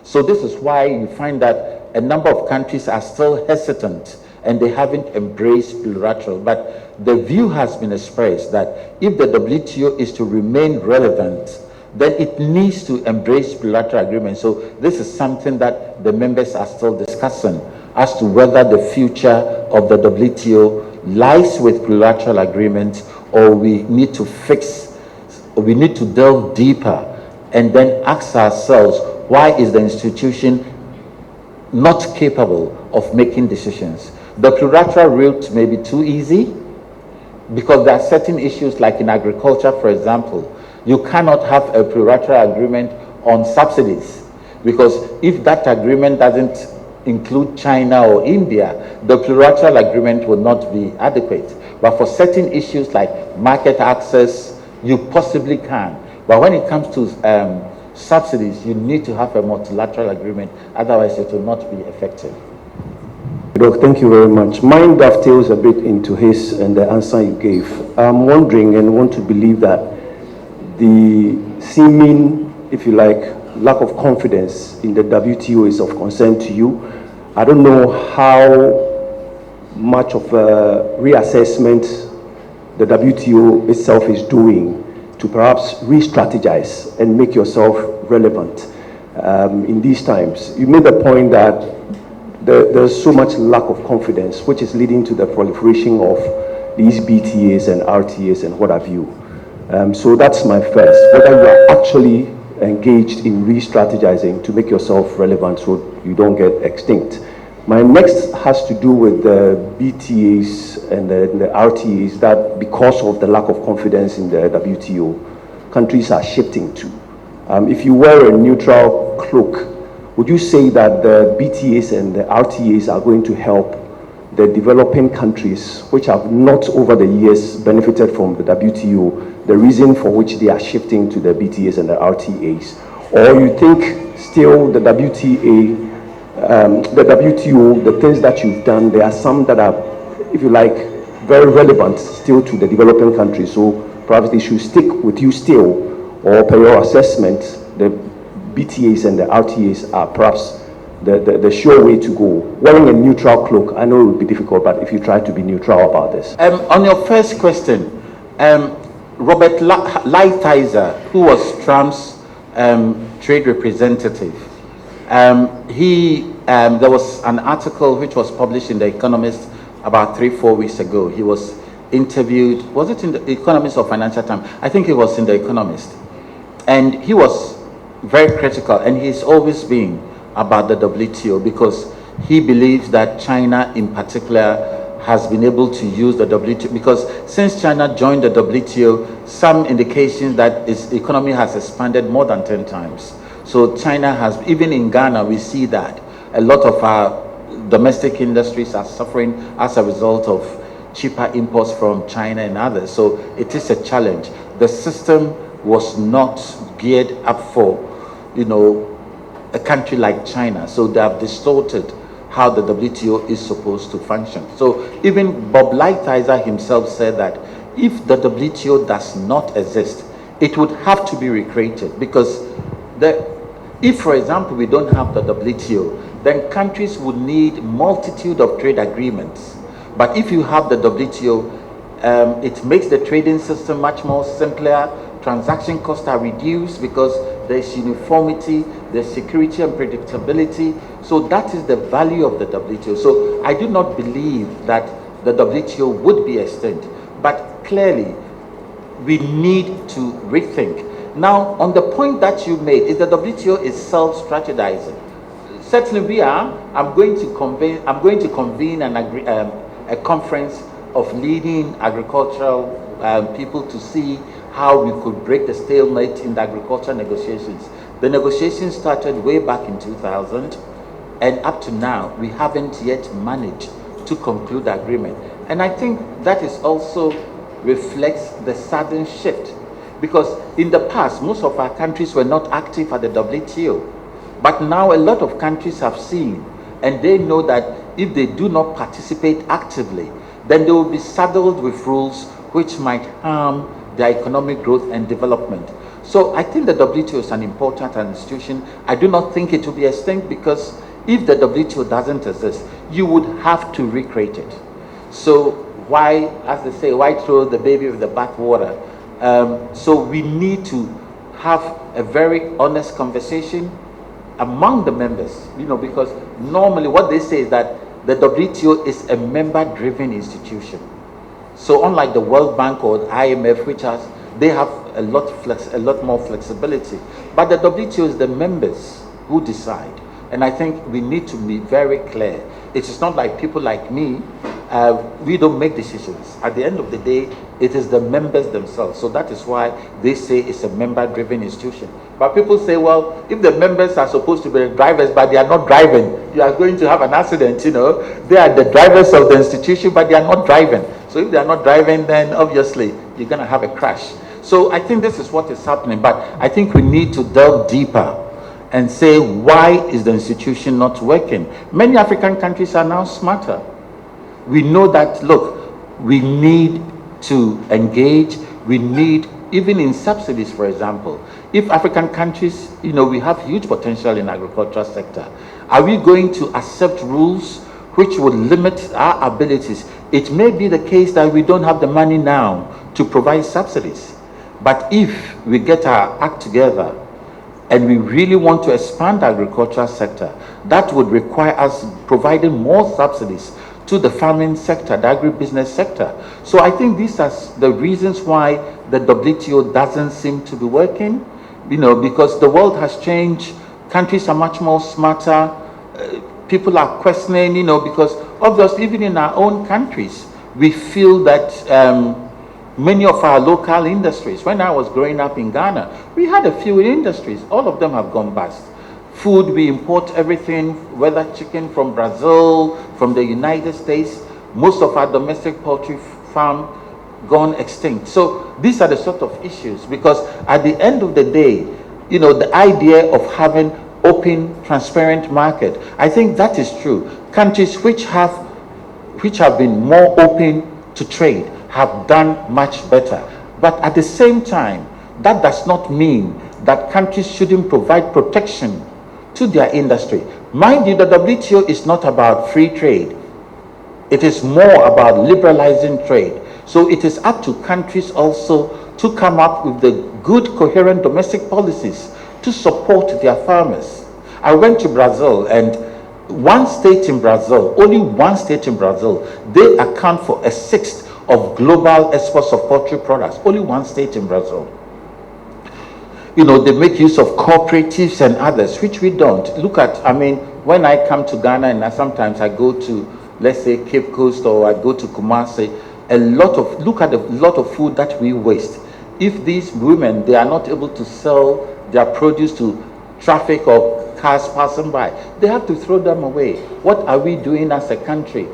So this is why you find that a number of countries are still hesitant and they haven't embraced plurilateral. But the view has been expressed that if the WTO is to remain relevant, then it needs to embrace plurilateral agreements. So this is something that the members are still discussing as to whether the future of the WTO lies with plurilateral agreements, or we need to delve deeper and then ask ourselves, why is the institution not capable of making decisions? The plurilateral route may be too easy, because there are certain issues, like in agriculture, for example, you cannot have a plurilateral agreement on subsidies, because if that agreement doesn't include China or India, the plurilateral agreement will not be adequate. But for certain issues like market access, you possibly can. But when it comes to subsidies, you need to have a multilateral agreement, otherwise it will not be effective. Doc, thank you very much. Mine dovetails a bit into his and the answer you gave. I'm wondering and want to believe that the seeming, if you like, lack of confidence in the WTO is of concern to you. I don't know how much of a reassessment the WTO itself is doing to perhaps re-strategize and make yourself relevant in these times. You made the point that there's so much lack of confidence, which is leading to the proliferation of these BTAs and RTAs and what have you. So that's my first, whether you are actually engaged in re-strategizing to make yourself relevant so you don't get extinct. My next has to do with the BTAs and the RTAs, that because of the lack of confidence in the WTO, countries are shifting to. If you wear a neutral cloak, would you say that the BTAs and the RTAs are going to help the developing countries, which have not over the years benefited from the WTO, the reason for which they are shifting to the BTAs and the RTAs? Or you think still the WTO, the things that you've done, there are some that are, if you like, very relevant still to the developing countries, so perhaps they should stick with you still, or per your assessment, the BTAs and the RTAs are perhaps the sure way to go. Wearing a neutral cloak, I know it would be difficult, but if you try to be neutral about this. On your first question, Robert Lighthizer, who was Trump's trade representative, there was an article which was published in The Economist about 3-4 weeks ago. He was interviewed, was it in The Economist or Financial Times? I think it was in The Economist. And he was very critical, and he's always been about the WTO, because he believes that China in particular has been able to use the WTO, because since China joined the WTO, some indications that its economy has expanded more than 10 times. So China has, even in Ghana, we see that a lot of our domestic industries are suffering as a result of cheaper imports from China and others. So it is a challenge. The system was not geared up for, a country like China. So they have distorted how the WTO is supposed to function. So even Bob Lighthizer himself said that if the WTO does not exist, it would have to be recreated, because if, for example, we don't have the WTO, then countries would need multitude of trade agreements. But if you have the WTO, it makes the trading system much more simpler. Transaction costs are reduced because there's uniformity, there's security and predictability. So that is the value of the WTO. So I do not believe that the WTO would be extinct, but clearly we need to rethink. Now, on the point that you made, is the WTO is self-strategizing. Certainly we are. I'm going to convene a conference of leading agricultural people to see how we could break the stalemate in the agricultural negotiations. The negotiations started way back in 2000, and up to now, we haven't yet managed to conclude the agreement. And I think that is also reflects the sudden shift, because in the past, most of our countries were not active at the WTO. But now a lot of countries have seen, and they know that if they do not participate actively, then they will be saddled with rules which might harm their economic growth and development. So I think the WTO is an important institution. I do not think it will be extinct, because if the WTO doesn't exist, you would have to recreate it. So why, as they say, why throw the baby with the bathwater? So we need to have a very honest conversation among the members, because normally what they say is that the WTO is a member-driven institution. So unlike the World Bank or the IMF, they have a lot more flexibility. But the WTO is the members who decide. And I think we need to be very clear. It is not like people like me, we don't make decisions. At the end of the day, it is the members themselves. So that is why they say it's a member-driven institution. But people say, well, if the members are supposed to be the drivers, but they are not driving, you are going to have an accident, They are the drivers of the institution, but they are not driving. So if they are not driving, then obviously you're going to have a crash. So I think this is what is happening, but I think we need to delve deeper and say, why is the institution not working? Many African countries are now smarter. We know that, look, we need to engage, we need, even in subsidies, for example, if African countries, we have huge potential in agricultural sector, are we going to accept rules which would limit our abilities? It may be the case that we don't have the money now to provide subsidies, but if we get our act together and we really want to expand the agricultural sector, that would require us providing more subsidies to the farming sector, the agribusiness sector. So I think these are the reasons why the WTO doesn't seem to be working, because the world has changed, countries are much more smarter, people are questioning, because obviously even in our own countries, we feel that many of our local industries, when I was growing up in Ghana, we had a few industries, all of them have gone bust. Food, we import everything, whether chicken from Brazil, from the United States, most of our domestic poultry farm gone extinct. So these are the sort of issues, because at the end of the day, the idea of having open, transparent market, I think that is true. Countries which have been more open to trade have done much better. But at the same time, that does not mean that countries shouldn't provide protection to their industry. Mind you, the WTO is not about free trade. It is more about liberalizing trade. So it is up to countries also to come up with the good, coherent domestic policies to support their farmers. I went to Brazil, and one state in Brazil, only one state in Brazil, they account for 1/6 of global exports of poultry products. Only one state in Brazil. They make use of cooperatives and others, which we don't. Look at, when I come to Ghana and sometimes I go to, let's say, Cape Coast, or I go to Kumasi, look at a lot of food that we waste. If these women, they are not able to sell their produce to traffic or cars passing by, they have to throw them away. What are we doing as a country?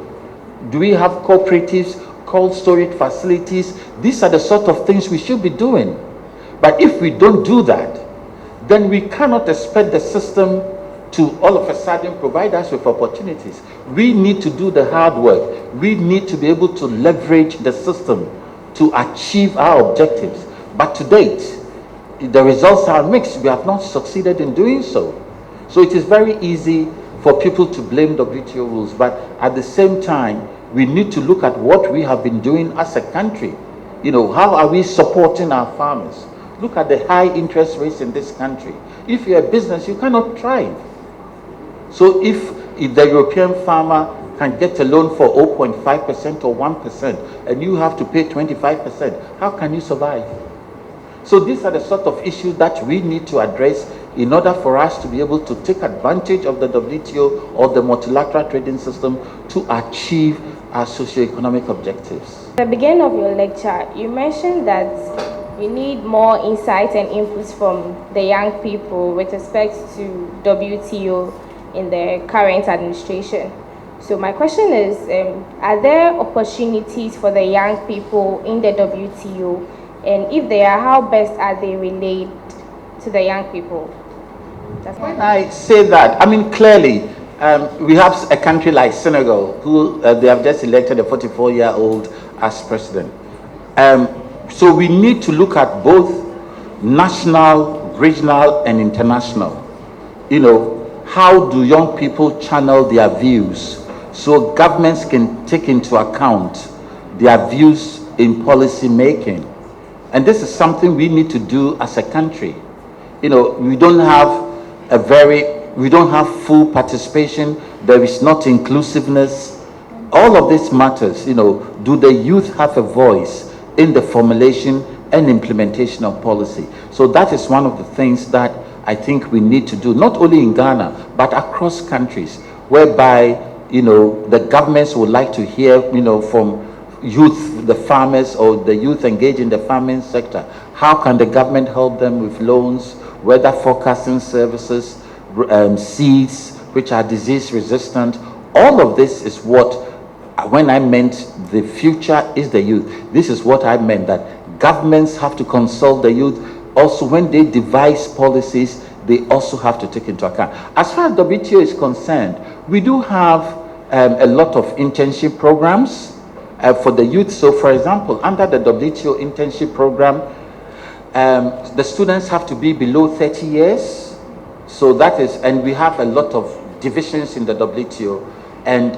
Do we have cooperatives, cold storage facilities? These are the sort of things we should be doing. But if we don't do that, then we cannot expect the system to all of a sudden provide us with opportunities. We need to do the hard work. We need to be able to leverage the system to achieve our objectives. But to date, the results are mixed. We have not succeeded in doing so. So it is very easy for people to blame WTO rules, but at the same time, we need to look at what we have been doing as a country. How are we supporting our farmers? Look at the high interest rates in this country. If you're a business, you cannot thrive. So if the European farmer can get a loan for 0.5% or 1%, and you have to pay 25%, how can you survive? So these are the sort of issues that we need to address in order for us to be able to take advantage of the WTO or the multilateral trading system to achieve our socioeconomic objectives. At the beginning of your lecture, you mentioned that you need more insight and inputs from the young people with respect to WTO in the current administration. So my question is, are there opportunities for the young people in the WTO? And if they are, how best are they relayed to the young people? When I say that, clearly, we have a country like Senegal, who they have just elected a 44-year-old as president. So we need to look at both national, regional, and international. How do young people channel their views so governments can take into account their views in policy making? And this is something we need to do as a country. We don't have full participation. There is not inclusiveness. All of this matters. Do the youth have a voice in the formulation and implementation of policy? So that is one of the things that I think we need to do, not only in Ghana, but across countries, whereby, the governments would like to hear, from youth, the farmers, or the youth engaged in the farming sector. How can the government help them with loans, weather forecasting services, seeds which are disease resistant? All of this is what, when I meant the future is the youth, this is what I meant, that governments have to consult the youth. Also, when they devise policies, they also have to take into account. As far as WTO is concerned, we do have a lot of internship programs for the youth. So, for example, under the WTO internship program, the students have to be below 30 years. So that is, and we have a lot of divisions in the WTO. And,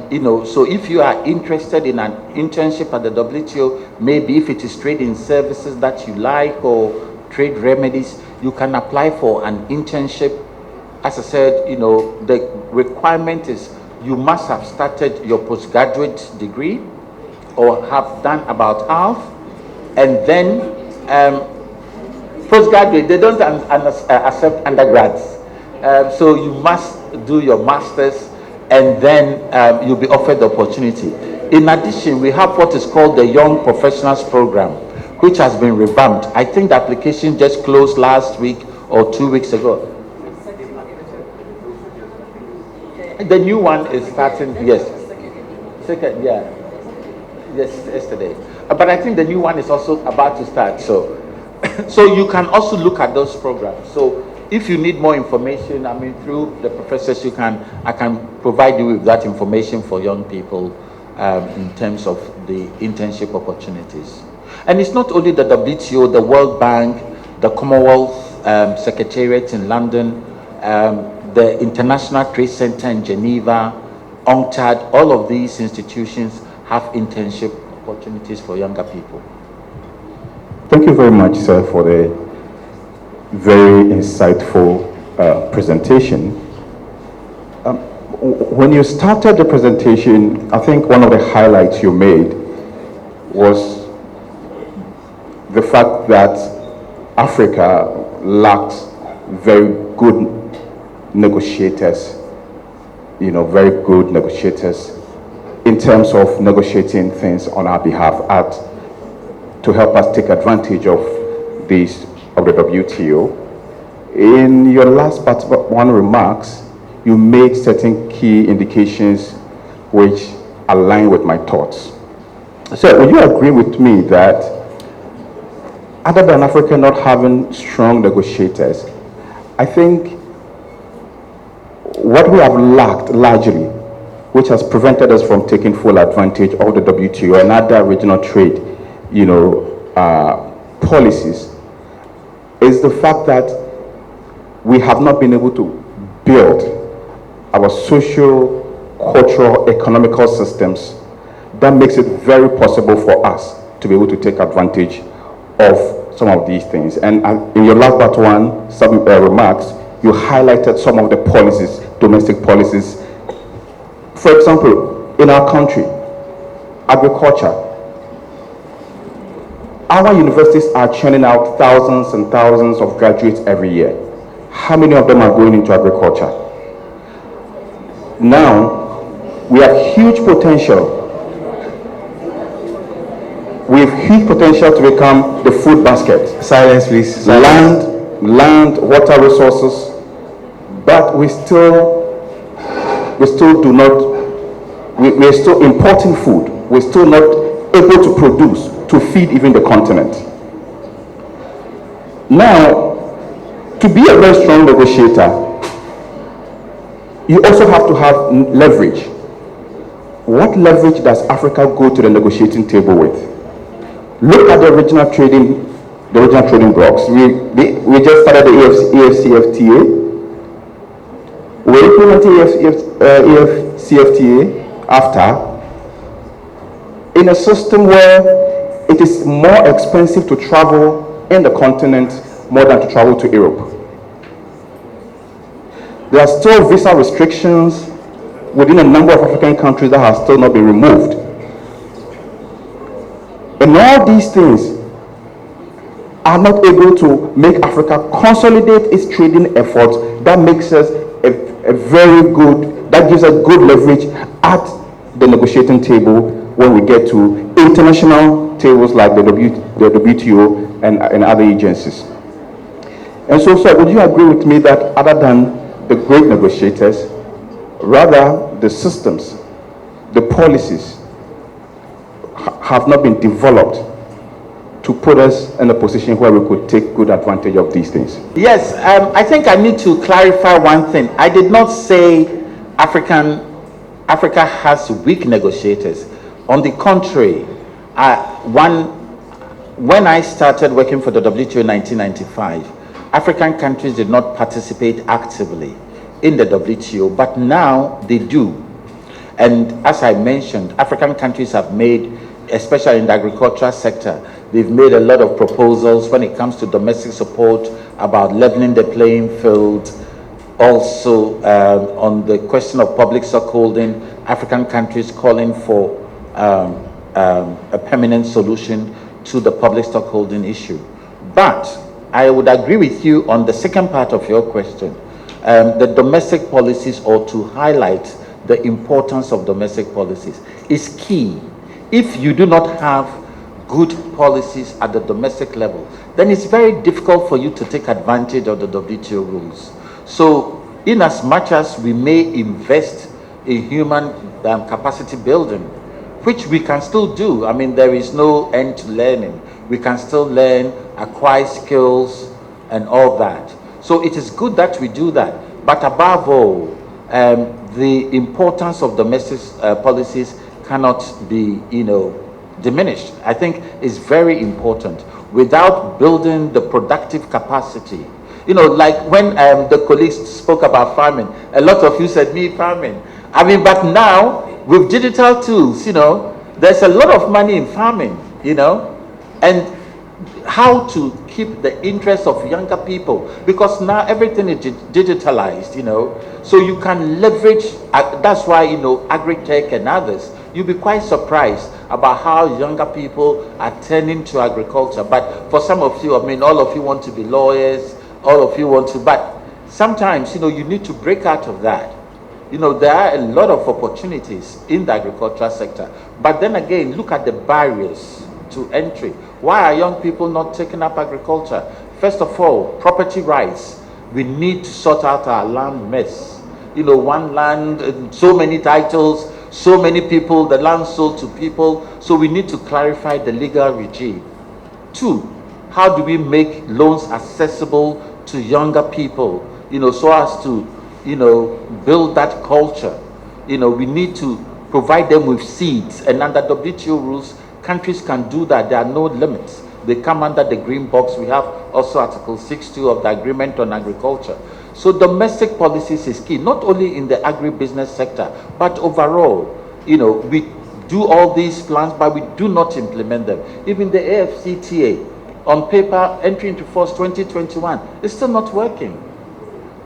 so if you are interested in an internship at the WTO, maybe if it is trading services that you like or trade remedies, you can apply for an internship. As I said, the requirement is you must have started your postgraduate degree or have done about half, and then postgraduate, they don't accept undergrads. So you must do your master's, and then you'll be offered the opportunity. In addition, we have what is called the Young Professionals Program, which has been revamped. I think the application just closed last week or 2 weeks ago. The new one is starting, yes. Second, yeah. Yes, yesterday. But I think the new one is also about to start. So, so you can also look at those programs. So if you need more information, through the professors, I can provide you with that information for young people in terms of the internship opportunities. And it's not only the WTO, the World Bank, the Commonwealth Secretariat in London, the International Trade Center in Geneva, UNCTAD, all of these institutions have internship opportunities for younger people. Thank you very much, sir, for the very insightful presentation. When you started the presentation, I think one of the highlights you made was the fact that Africa lacks very good negotiators, very good negotiators in terms of negotiating things on our behalf to help us take advantage of the WTO. In your last part one remarks, you made certain key indications which align with my thoughts. So would you agree with me that other than Africa not having strong negotiators, I think what we have lacked largely, which has prevented us from taking full advantage of the WTO and other regional trade, policies, is the fact that we have not been able to build our social, cultural, economical systems that makes it very possible for us to be able to take advantage of some of these things. And in your last part one remarks, you highlighted some of the policies, domestic policies. For example, in our country, agriculture, our universities are churning out thousands and thousands of graduates every year. How many of them are going into agriculture? Now, we have huge potential. We have huge potential to become the food basket. Silence, please. Silence. Land, water resources, but we're still importing food. We're still not able to produce to feed even the continent. Now, to be a very strong negotiator, you also have to have leverage. What leverage does Africa go to the negotiating table with? Look at the regional trading blocks. We just started the EFCFTA. We're implementing EFCFTA after, in a system where it is more expensive to travel in the continent more than to travel to Europe. There are still visa restrictions within a number of African countries that have still not been removed. And all these things are not able to make Africa consolidate its trading efforts. That makes us that gives us good leverage at the negotiating table when we get to international tables like the WTO and other agencies. And so, sir, would you agree with me that other than the great negotiators, rather the systems, the policies have not been developed to put us in a position where we could take good advantage of these things? Yes, I think I need to clarify one thing. I did not say Africa has weak negotiators. On the contrary, when I started working for the WTO in 1995, African countries did not participate actively in the WTO, but now they do. And as I mentioned, African countries have made, especially in the agricultural sector, they've made a lot of proposals when it comes to domestic support about leveling the playing field. Also, on the question of public stockholding, African countries calling for a permanent solution to the public stockholding issue. But I would agree with you on the second part of your question. The domestic policies, or to highlight the importance of domestic policies, is key. If you do not have good policies at the domestic level, then it's very difficult for you to take advantage of the WTO rules. So, in as much as we may invest in human capacity building, which we can still do, I mean, there is no end to learning. We can still learn, acquire skills, and all that. So it is good that we do that. But above all, the importance of domestic policies cannot be, diminished. I think it's very important. Without building the productive capacity, like when the colleagues spoke about farming, a lot of you said, me farming. I mean, but now with digital tools, there's a lot of money in farming, and how to keep the interest of younger people, because now everything is digitalized, so you can leverage, that's why, agri-tech and others, you'll be quite surprised about how younger people are turning to agriculture. But for some of you, I mean, all of you want to be lawyers, all of you want to, but sometimes, you need to break out of that. There are a lot of opportunities in the agricultural sector, but then again, look at the barriers to entry. Why are young people not taking up agriculture? First of all, property rights. We need to sort out our land mess. One land, so many titles, so many people, the land sold to people. So we need to clarify the legal regime. 2, how do we make loans accessible to younger people, so as to, build that culture. We need to provide them with seeds, and under WTO rules, countries can do that. There are no limits. They come under the green box. We have also Article 6.2 of the Agreement on Agriculture. So domestic policies is key, not only in the agribusiness sector, but overall. We do all these plans, but we do not implement them. Even the AFCTA, on paper, entry into force 2021, is still not working.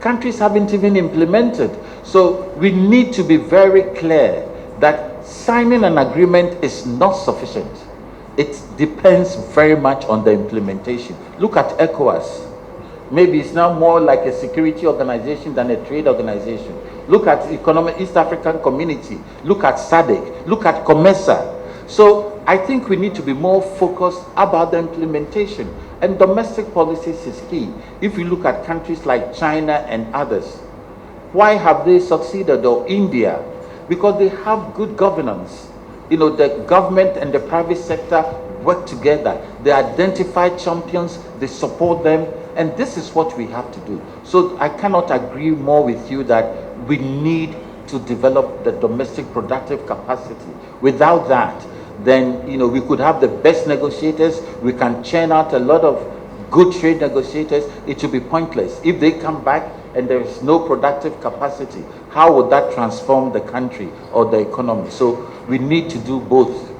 Countries haven't even implemented. So we need to be very clear that signing an agreement is not sufficient. It depends very much on the implementation. Look at ECOWAS. Maybe it's now more like a security organization than a trade organization. Look at East African Community. Look at SADC. Look at COMESA. So I think we need to be more focused about the implementation. And domestic policies is key. If you look at countries like China and others, why have they succeeded, or India? Because they have good governance. The government and the private sector work together. They identify champions, they support them, and this is what we have to do. So I cannot agree more with you that we need to develop the domestic productive capacity. Without that, then we could have the best negotiators. We can churn out a lot of good trade negotiators. It will be pointless if they come back and there is no productive capacity. How would that transform the country or the economy? So we need to do both,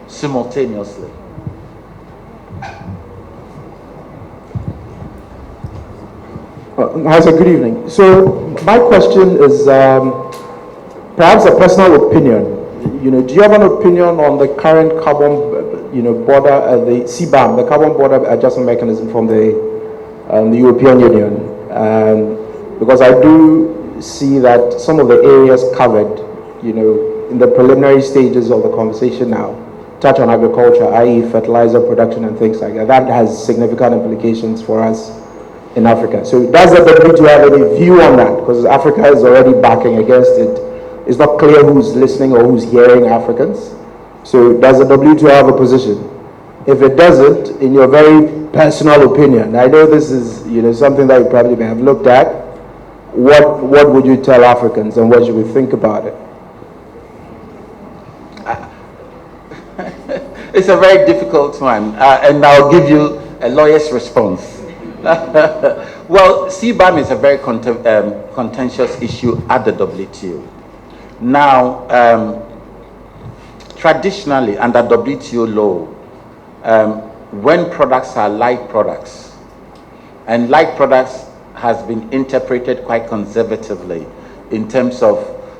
simultaneously. Hi, sir. Good evening. So my question is perhaps a personal opinion. Do you have an opinion on the current carbon, border, the CBAM, the Carbon Border Adjustment Mechanism from the European Union? Because I do see that some of the areas covered, in the preliminary stages of the conversation now, touch on agriculture, i.e. fertilizer production and things like that. That has significant implications for us in Africa. So does the WTO have any view on that? Because Africa is already backing against it. It's not clear who's listening or who's hearing Africans. So does the WTO have a position If it doesn't, in your very personal opinion, I know this is, you know, something that you probably may have looked at, what would you tell Africans and what should we think about it? It's a very difficult one, and I'll give you a lawyer's response. Well, CBAM is a very contentious issue at the WTO. Now, traditionally, under WTO law, when products are like products, and like products has been interpreted quite conservatively in terms of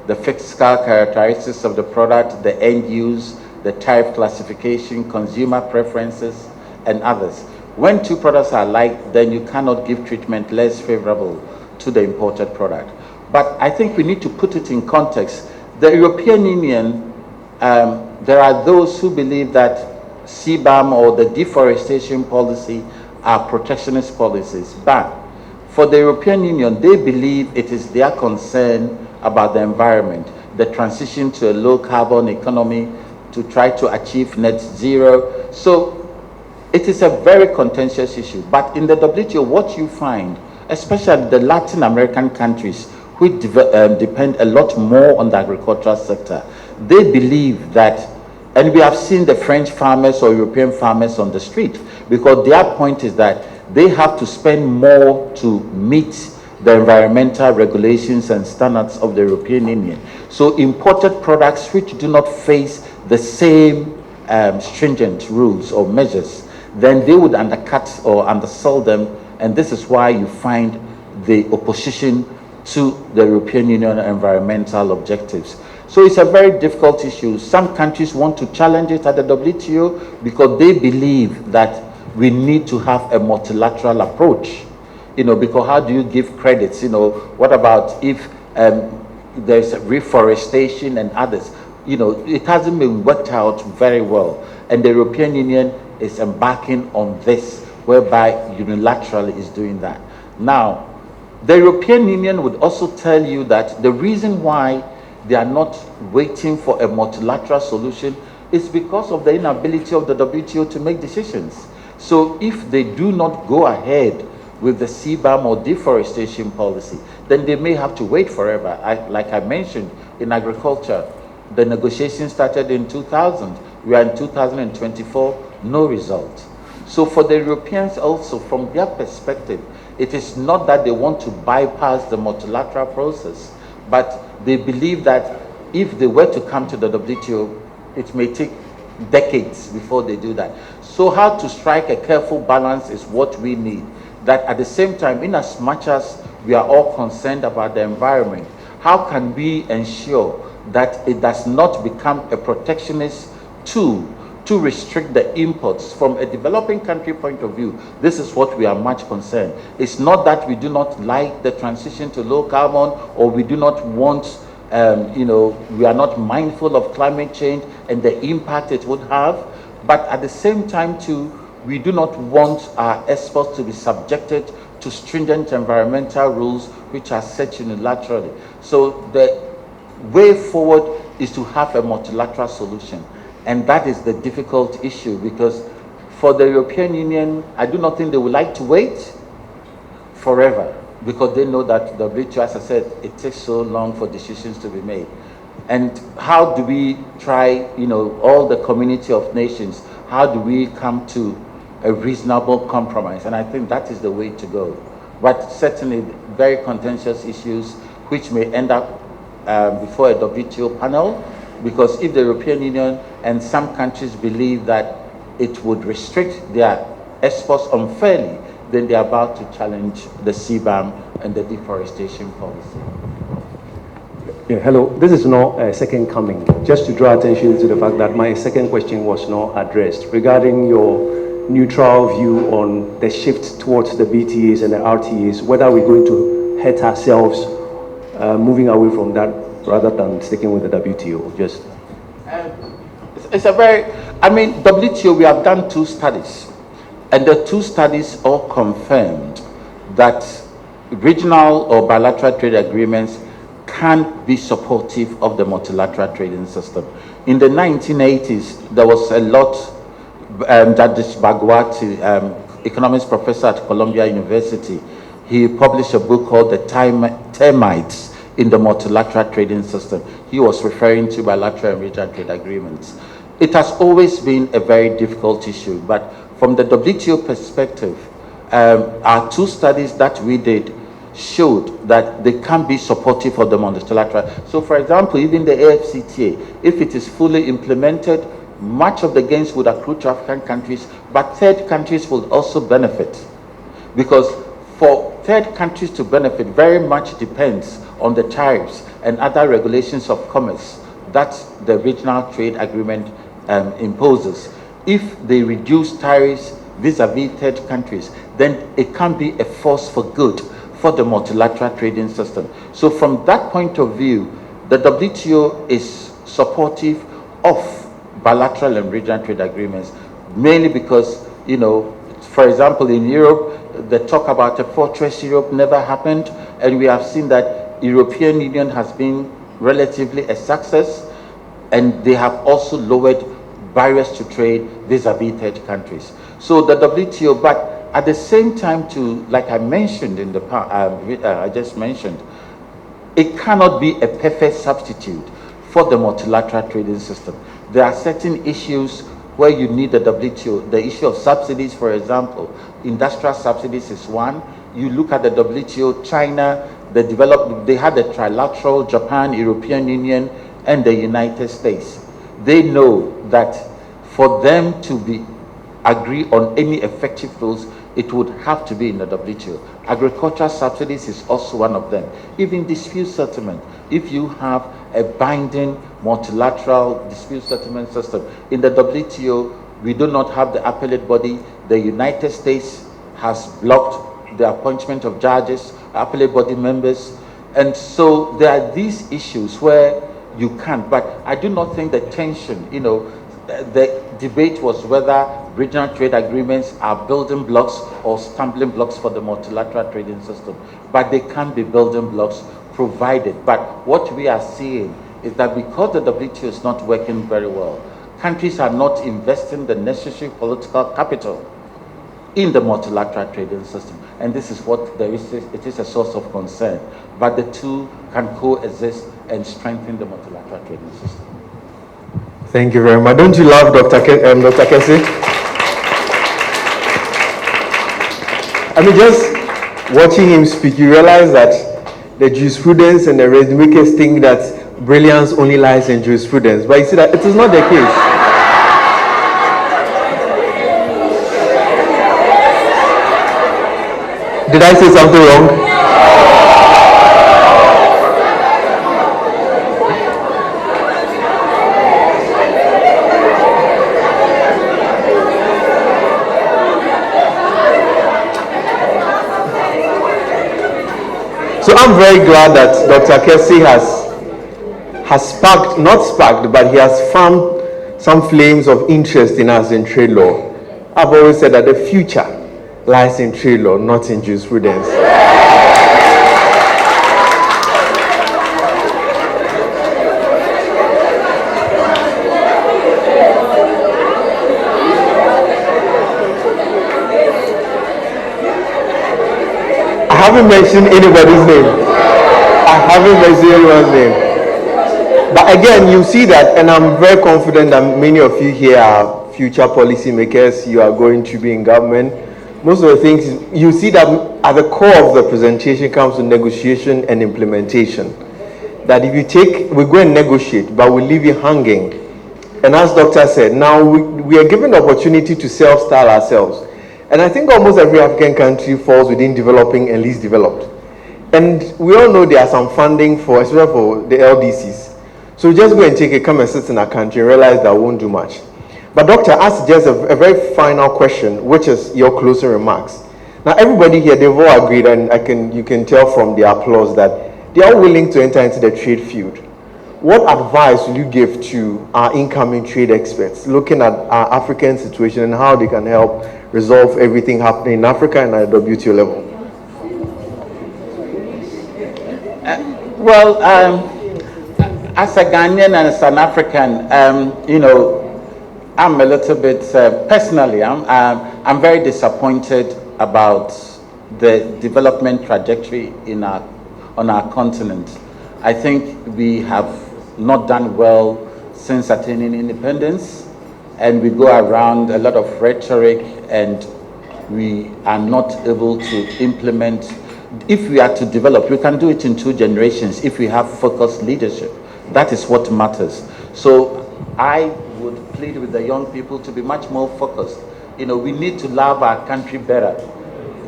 the fiscal characteristics of the product, the end use, the tariff classification, consumer preferences, and others. When two products are alike, then you cannot give treatment less favorable to the imported product. But I think we need to put it in context. The European Union, there are those who believe that CBAM or the deforestation policy are protectionist policies. But for the European Union, they believe it is their concern about the environment, the transition to a low carbon economy, to try to achieve net zero. So it is a very contentious issue. But in the WTO, what you find, especially the Latin American countries, which depend a lot more on the agricultural sector, they believe that, and we have seen the French farmers or European farmers on the street, because their point is that they have to spend more to meet the environmental regulations and standards of the European Union. So imported products which do not face the same stringent rules or measures, then they would undercut or undersell them, and this is why you find the opposition to the European Union environmental objectives. So it's a very difficult issue. Some countries want to challenge it at the WTO because they believe that we need to have a multilateral approach, you know, because how do you give credits? You know, what about if there's reforestation and others? You know, it hasn't been worked out very well, and the European Union is embarking on this, whereby unilaterally is doing that. Now, the European Union would also tell you that the reason why they are not waiting for a multilateral solution is because of the inability of the WTO to make decisions. So if they do not go ahead with the CBAM or deforestation policy, then they may have to wait forever. Like I mentioned, in agriculture, the negotiations started in 2000. We are in 2024, no result. So for the Europeans also, from their perspective, it is not that they want to bypass the multilateral process, but they believe that if they were to come to the WTO, it may take decades before they do that. So how to strike a careful balance is what we need. That at the same time, in as much as we are all concerned about the environment, how can we ensure that it does not become a protectionist tool to restrict the imports? From a developing country point of view, this is what we are much concerned. It's not that we do not like the transition to low carbon, or we do not want, you know, we are not mindful of climate change and the impact it would have. But at the same time too, we do not want our exports to be subjected to stringent environmental rules which are set unilaterally. So the way forward is to have a multilateral solution. And that is the difficult issue, because for the European Union, I do not think they would like to wait forever, because they know that the WTO, as I said, it takes so long for decisions to be made. And how do we try, you know, all the community of nations, how do we come to a reasonable compromise? And I think that is the way to go. But certainly very contentious issues which may end up before a WTO panel, because if the European Union and some countries believe that it would restrict their exports unfairly, then they are about to challenge the CBAM and the deforestation policy. Yeah, hello. This is not a second coming. Just to draw attention to the fact that my second question was not addressed regarding your neutral view on the shift towards the BTAs and the RTAs, whether we're going to hurt ourselves moving away from that rather than sticking with the WTO. Just it's a very, I mean, WTO, we have done 2 studies, and the 2 studies all confirmed that regional or bilateral trade agreements can be supportive of the multilateral trading system. In the 1980s, there was a lot Jadish Bhagwati, economics professor at Columbia University, he published a book called The Termites in the Multilateral Trading System. He was referring to bilateral and regional trade agreements. It has always been a very difficult issue, but from the WTO perspective, our two studies that we did showed that they can be supportive of the multilateral. So for example, even the AFCTA, if it is fully implemented, much of the gains would accrue to African countries, but third countries will also benefit. Because for third countries to benefit very much depends on the tariffs and other regulations of commerce that the regional trade agreement imposes. If they reduce tariffs vis-a-vis third countries, then it can be a force for good for the multilateral trading system. So from that point of view, the WTO is supportive of bilateral and regional trade agreements, mainly because, you know, for example, in Europe, the talk about a fortress Europe never happened, and we have seen that European Union has been relatively a success, and they have also lowered barriers to trade vis-a-vis third countries. So the WTO, but at the same time, too, like I mentioned in the I just mentioned, it cannot be a perfect substitute for the multilateral trading system. There are certain issues where you need the WTO. The issue of subsidies, for example, industrial subsidies is one. You look at the WTO, China, they had a trilateral, Japan, European Union, and the United States. They know that for them to agree on any effective rules, it would have to be in the WTO. Agricultural subsidies is also one of them. Even dispute settlement, if you have a binding multilateral dispute settlement system. In the WTO, we do not have the appellate body. The United States has blocked the appointment of judges, appellate body members. And so there are these issues where you can't. But I do not think the tension, you know, the debate was whether regional trade agreements are building blocks or stumbling blocks for the multilateral trading system. But they can be building blocks provided. But what we are seeing is that because the WTO is not working very well, countries are not investing the necessary political capital in the multilateral trading system. And this is what it is a source of concern. But the two can coexist and strengthen the multilateral trading system. Thank you very much. Don't you love Dr. Kessie? I mean, just watching him speak, you realize that the jurisprudence and the makers think that brilliance only lies in jurisprudence. But you see that it is not the case. Did I say something wrong? So I'm very glad that Dr. Kessie has sparked, not sparked, but he has found some flames of interest in us in trade law. I've always said that the future lies in trade law, not in jurisprudence. I haven't mentioned anybody's name. I haven't mentioned anyone's name. But again, you see that, and I'm very confident that many of you here are future policymakers. You are going to be in government. Most of the things, you see that at the core of the presentation comes to negotiation and implementation. That if you we go and negotiate, but we leave you hanging. And as Doctor said, now we are given the opportunity to self-style ourselves. And I think almost every African country falls within developing and least developed. And we all know there are some funding for, especially for the LDCs. So just go and come and sit in our country and realize that won't do much. But Doctor, ask just a very final question, which is your closing remarks. Now everybody here, they've all agreed, and you can tell from the applause that they are willing to enter into the trade field. What advice will you give to our incoming trade experts, looking at our African situation and how they can help resolve everything happening in Africa and at the WTO level? As a Ghanaian and as an African, you know, I'm a little bit, personally, I'm very disappointed about the development trajectory on our continent. I think we have not done well since attaining independence, and we go around a lot of rhetoric, and we are not able to implement. If we are to develop, we can do it in 2 generations if we have focused leadership. That is what matters. So I would plead with the young people to be much more focused. You know, we need to love our country better.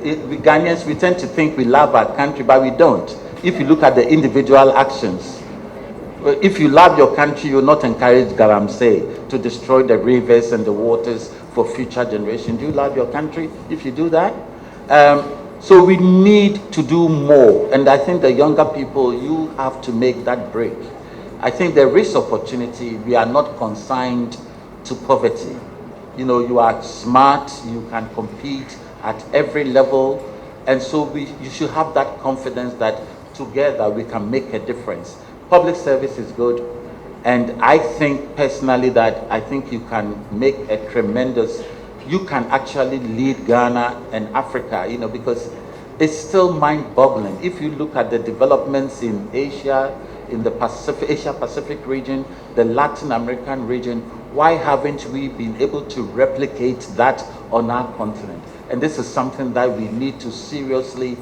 We Ghanaians, we tend to think we love our country, but we don't. If you look at the individual actions, if you love your country, you will not encourage Galamsey to destroy the rivers and the waters for future generations. Do you love your country if you do that? So we need to do more. And I think the younger people, you have to make that break. I think there is opportunity. We are not consigned to poverty. You know, you are smart, you can compete at every level. And so you should have that confidence that together we can make a difference. Public service is good. And I think personally that I think you can make a tremendous, you can actually lead Ghana and Africa, you know, because it's still mind-boggling. If you look at the developments in Asia, in the Asia-Pacific region, the Latin American region, why haven't we been able to replicate that on our continent? And this is something that we need to seriously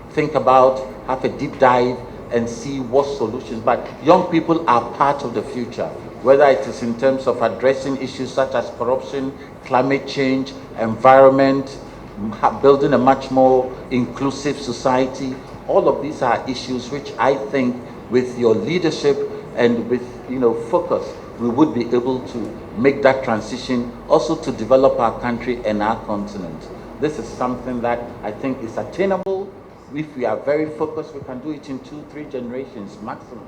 think about, have a deep dive, and see what solutions. But young people are part of the future, whether it is in terms of addressing issues such as corruption, climate change, environment, building a much more inclusive society. All of these are issues which I think with your leadership and with, you know, focus, we would be able to make that transition, also to develop our country and our continent. This is something that I think is attainable. If we are very focused, we can do it in 2-3 generations maximum.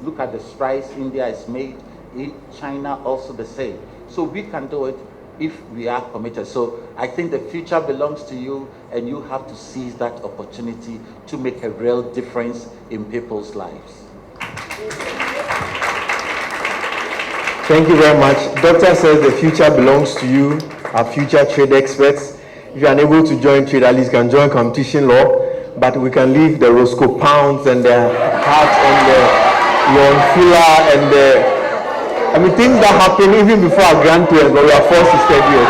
Look at the strides India has made, China also the same. So we can do it if we are committed. So I think the future belongs to you, and you have to seize that opportunity to make a real difference in people's lives. Thank you very much. Doctor says the future belongs to you, our future trade experts. If you are unable to join trade, at least you can join competition law, but we can leave the Roscoe Pounds and the Hart and the Yon Fuller and the, I mean, things that happen even before our grandparents, but we are forced to study it.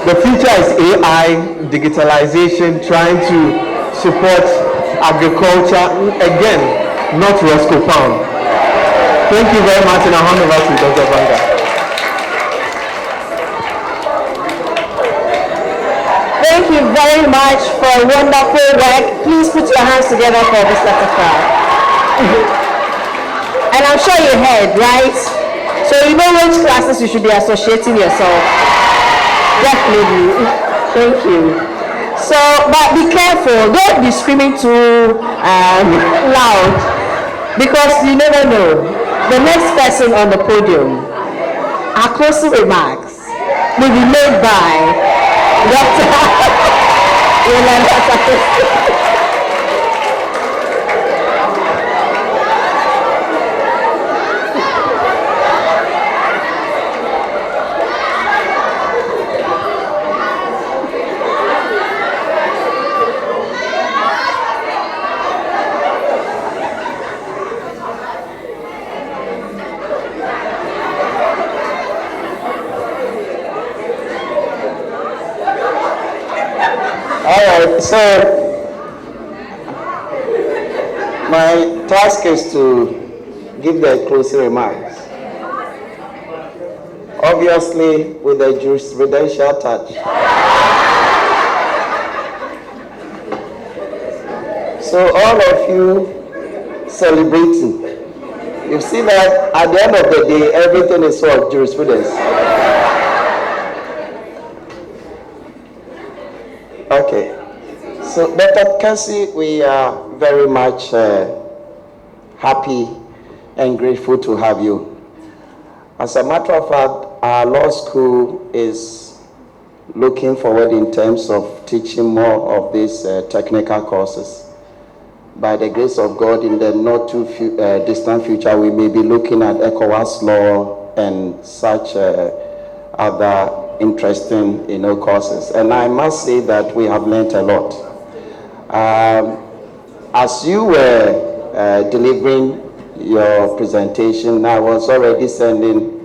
The future is AI, digitalization, trying to support agriculture. Again, not Roscoe Pound. Thank you very much, and I'll hand over to Dr. Banga. Thank you very much for wonderful work. Please put your hands together for Mr. Tafar. And I'm sure you heard, right? So you know which classes you should be associating yourself. Definitely. Thank you. So, but be careful. Don't be screaming too loud, because you never know. The next person on the podium, our closing remarks will be made by Dr. So, my task is to give the closing remarks. Obviously, with a jurisprudential touch. So, all of you celebrating, you see that at the end of the day, everything is for jurisprudence. Okay. So, Dr. Kessie, we are very much happy and grateful to have you. As a matter of fact, our law school is looking forward in terms of teaching more of these technical courses. By the grace of God, in the not too distant future, we may be looking at ECOWAS law and such other interesting, courses. And I must say that we have learned a lot. As you were delivering your presentation, I was already sending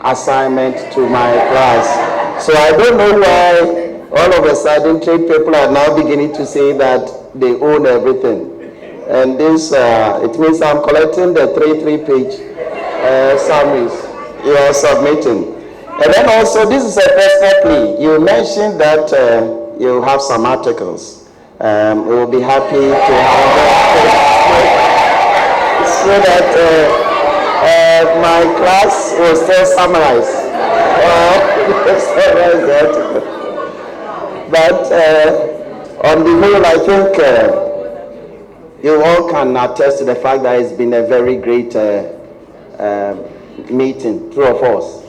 assignment to my class. So I don't know why all of a sudden trade people are now beginning to say that they own everything. And this, it means I'm collecting the 3-page summaries you are submitting. And then also, this is a personal plea. You mentioned that you have some articles. We will be happy to have that so that my class will still summarize. Summarize the article. But on the whole, I think you all can attest to the fact that it's been a very great meeting, two of us.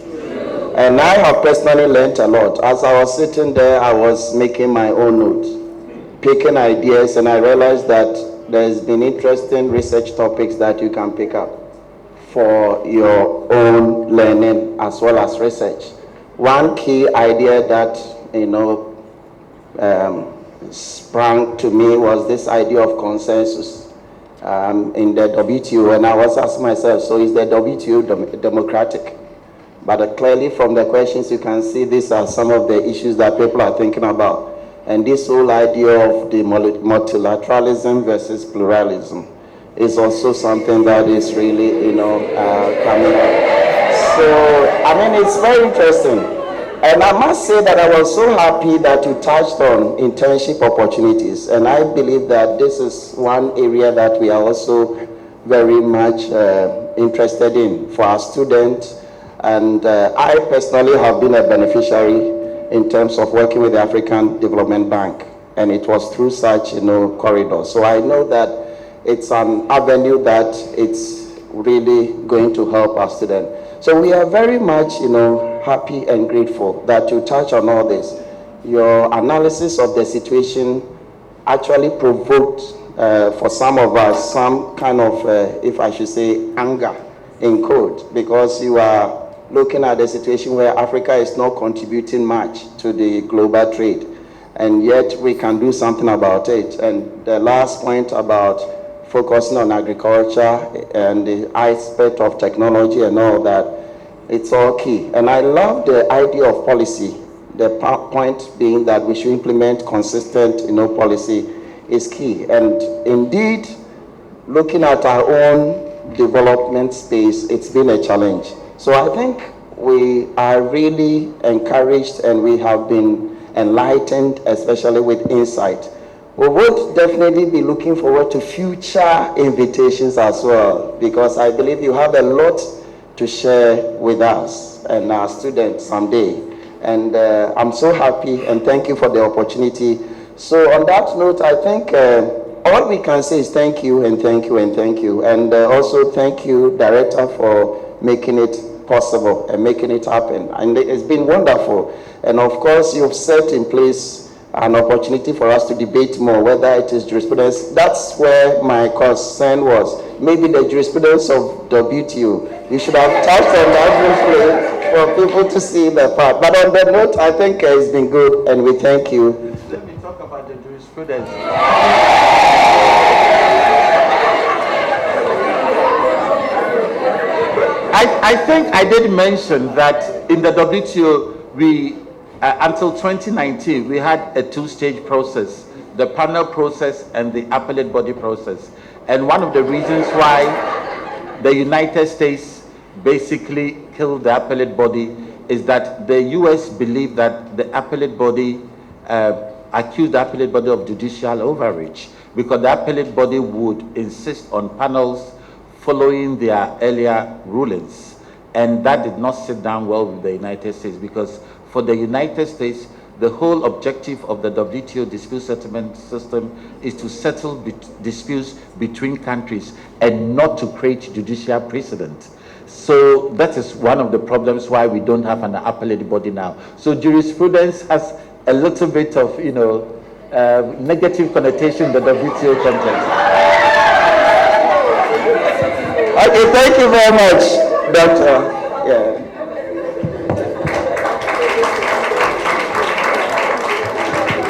And I have personally learned a lot. As I was sitting there, I was making my own notes, picking ideas, and I realized that there's been interesting research topics that you can pick up for your own learning as well as research. One key idea that, sprang to me was this idea of consensus in the WTO, and I was asking myself, so is the WTO democratic? But clearly from the questions you can see these are some of the issues that people are thinking about. And this whole idea of the multilateralism versus pluralism is also something that is really, coming up. So, I mean, it's very interesting. And I must say that I was so happy that you touched on internship opportunities. And I believe that this is one area that we are also very much interested in for our students. And I personally have been a beneficiary in terms of working with the African Development Bank. And it was through such, corridor. So I know that it's an avenue that it's really going to help our students. So we are very much, happy and grateful that you touch on all this. Your analysis of the situation actually provoked, for some of us, some kind of, if I should say, anger in code, because you are looking at the situation where Africa is not contributing much to the global trade, and yet we can do something about it. And the last point about focusing on agriculture and the aspect of technology and all that, it's all key. And I love the idea of policy. The point being that we should implement consistent, policy is key. And indeed, looking at our own development space, it's been a challenge. So I think we are really encouraged and we have been enlightened, especially with insight. We would definitely be looking forward to future invitations as well, because I believe you have a lot to share with us and our students someday. And I'm so happy and thank you for the opportunity. So on that note, I think all we can say is thank you and thank you and thank you. And also thank you, Director, for making it possible and making it happen. And it's been wonderful. And of course, you've set in place an opportunity for us to debate more, whether it is jurisprudence. That's where my concern was. Maybe the jurisprudence of WTO. You should have touched on that briefly for people to see the part. But on that note, I think it's been good, and we thank you. Let me talk about the jurisprudence. I think I did mention that in the WTO, we until 2019, we had a two-stage process, the panel process and the appellate body process. And one of the reasons why the United States basically killed the appellate body is that the US believed that the appellate body accused the appellate body of judicial overreach, because the appellate body would insist on panels following their earlier rulings. And that did not sit down well with the United States, because for the United States, the whole objective of the WTO dispute settlement system is to settle disputes between countries and not to create judicial precedent. So that is one of the problems why we don't have an appellate body now. So jurisprudence has a little bit of, negative connotation in the WTO context. Okay, thank you very much, Doctor. Yeah.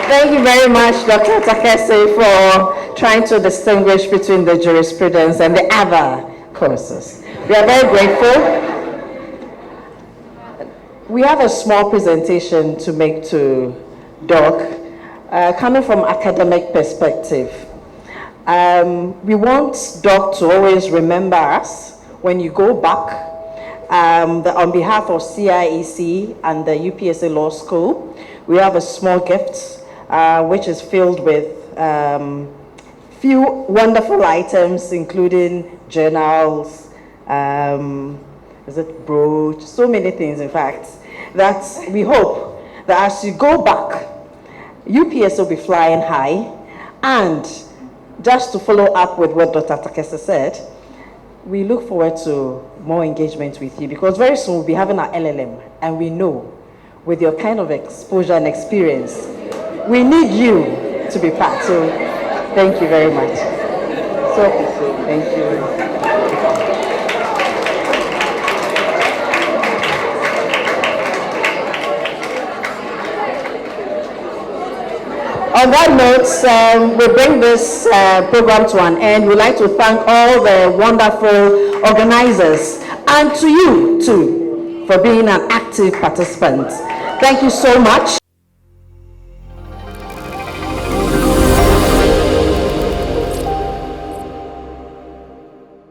Thank you very much, Dr. Kessie, for trying to distinguish between the jurisprudence and the other courses. We are very grateful. We have a small presentation to make to Doc, coming from academic perspective. We want Doc to always remember us when you go back. On behalf of CIEC and the UPSA Law School, we have a small gift which is filled with few wonderful items, including journals, brooch, so many things, in fact, that we hope that as you go back, UPS will be flying high. And just to follow up with what Dr. Kessie said, we look forward to more engagement with you, because very soon we'll be having our LLM, and we know with your kind of exposure and experience, we need you to be part. So thank you very much. So thank you. On that note, we bring this program to an end. We'd like to thank all the wonderful organizers, and to you too, for being an active participant. Thank you so much.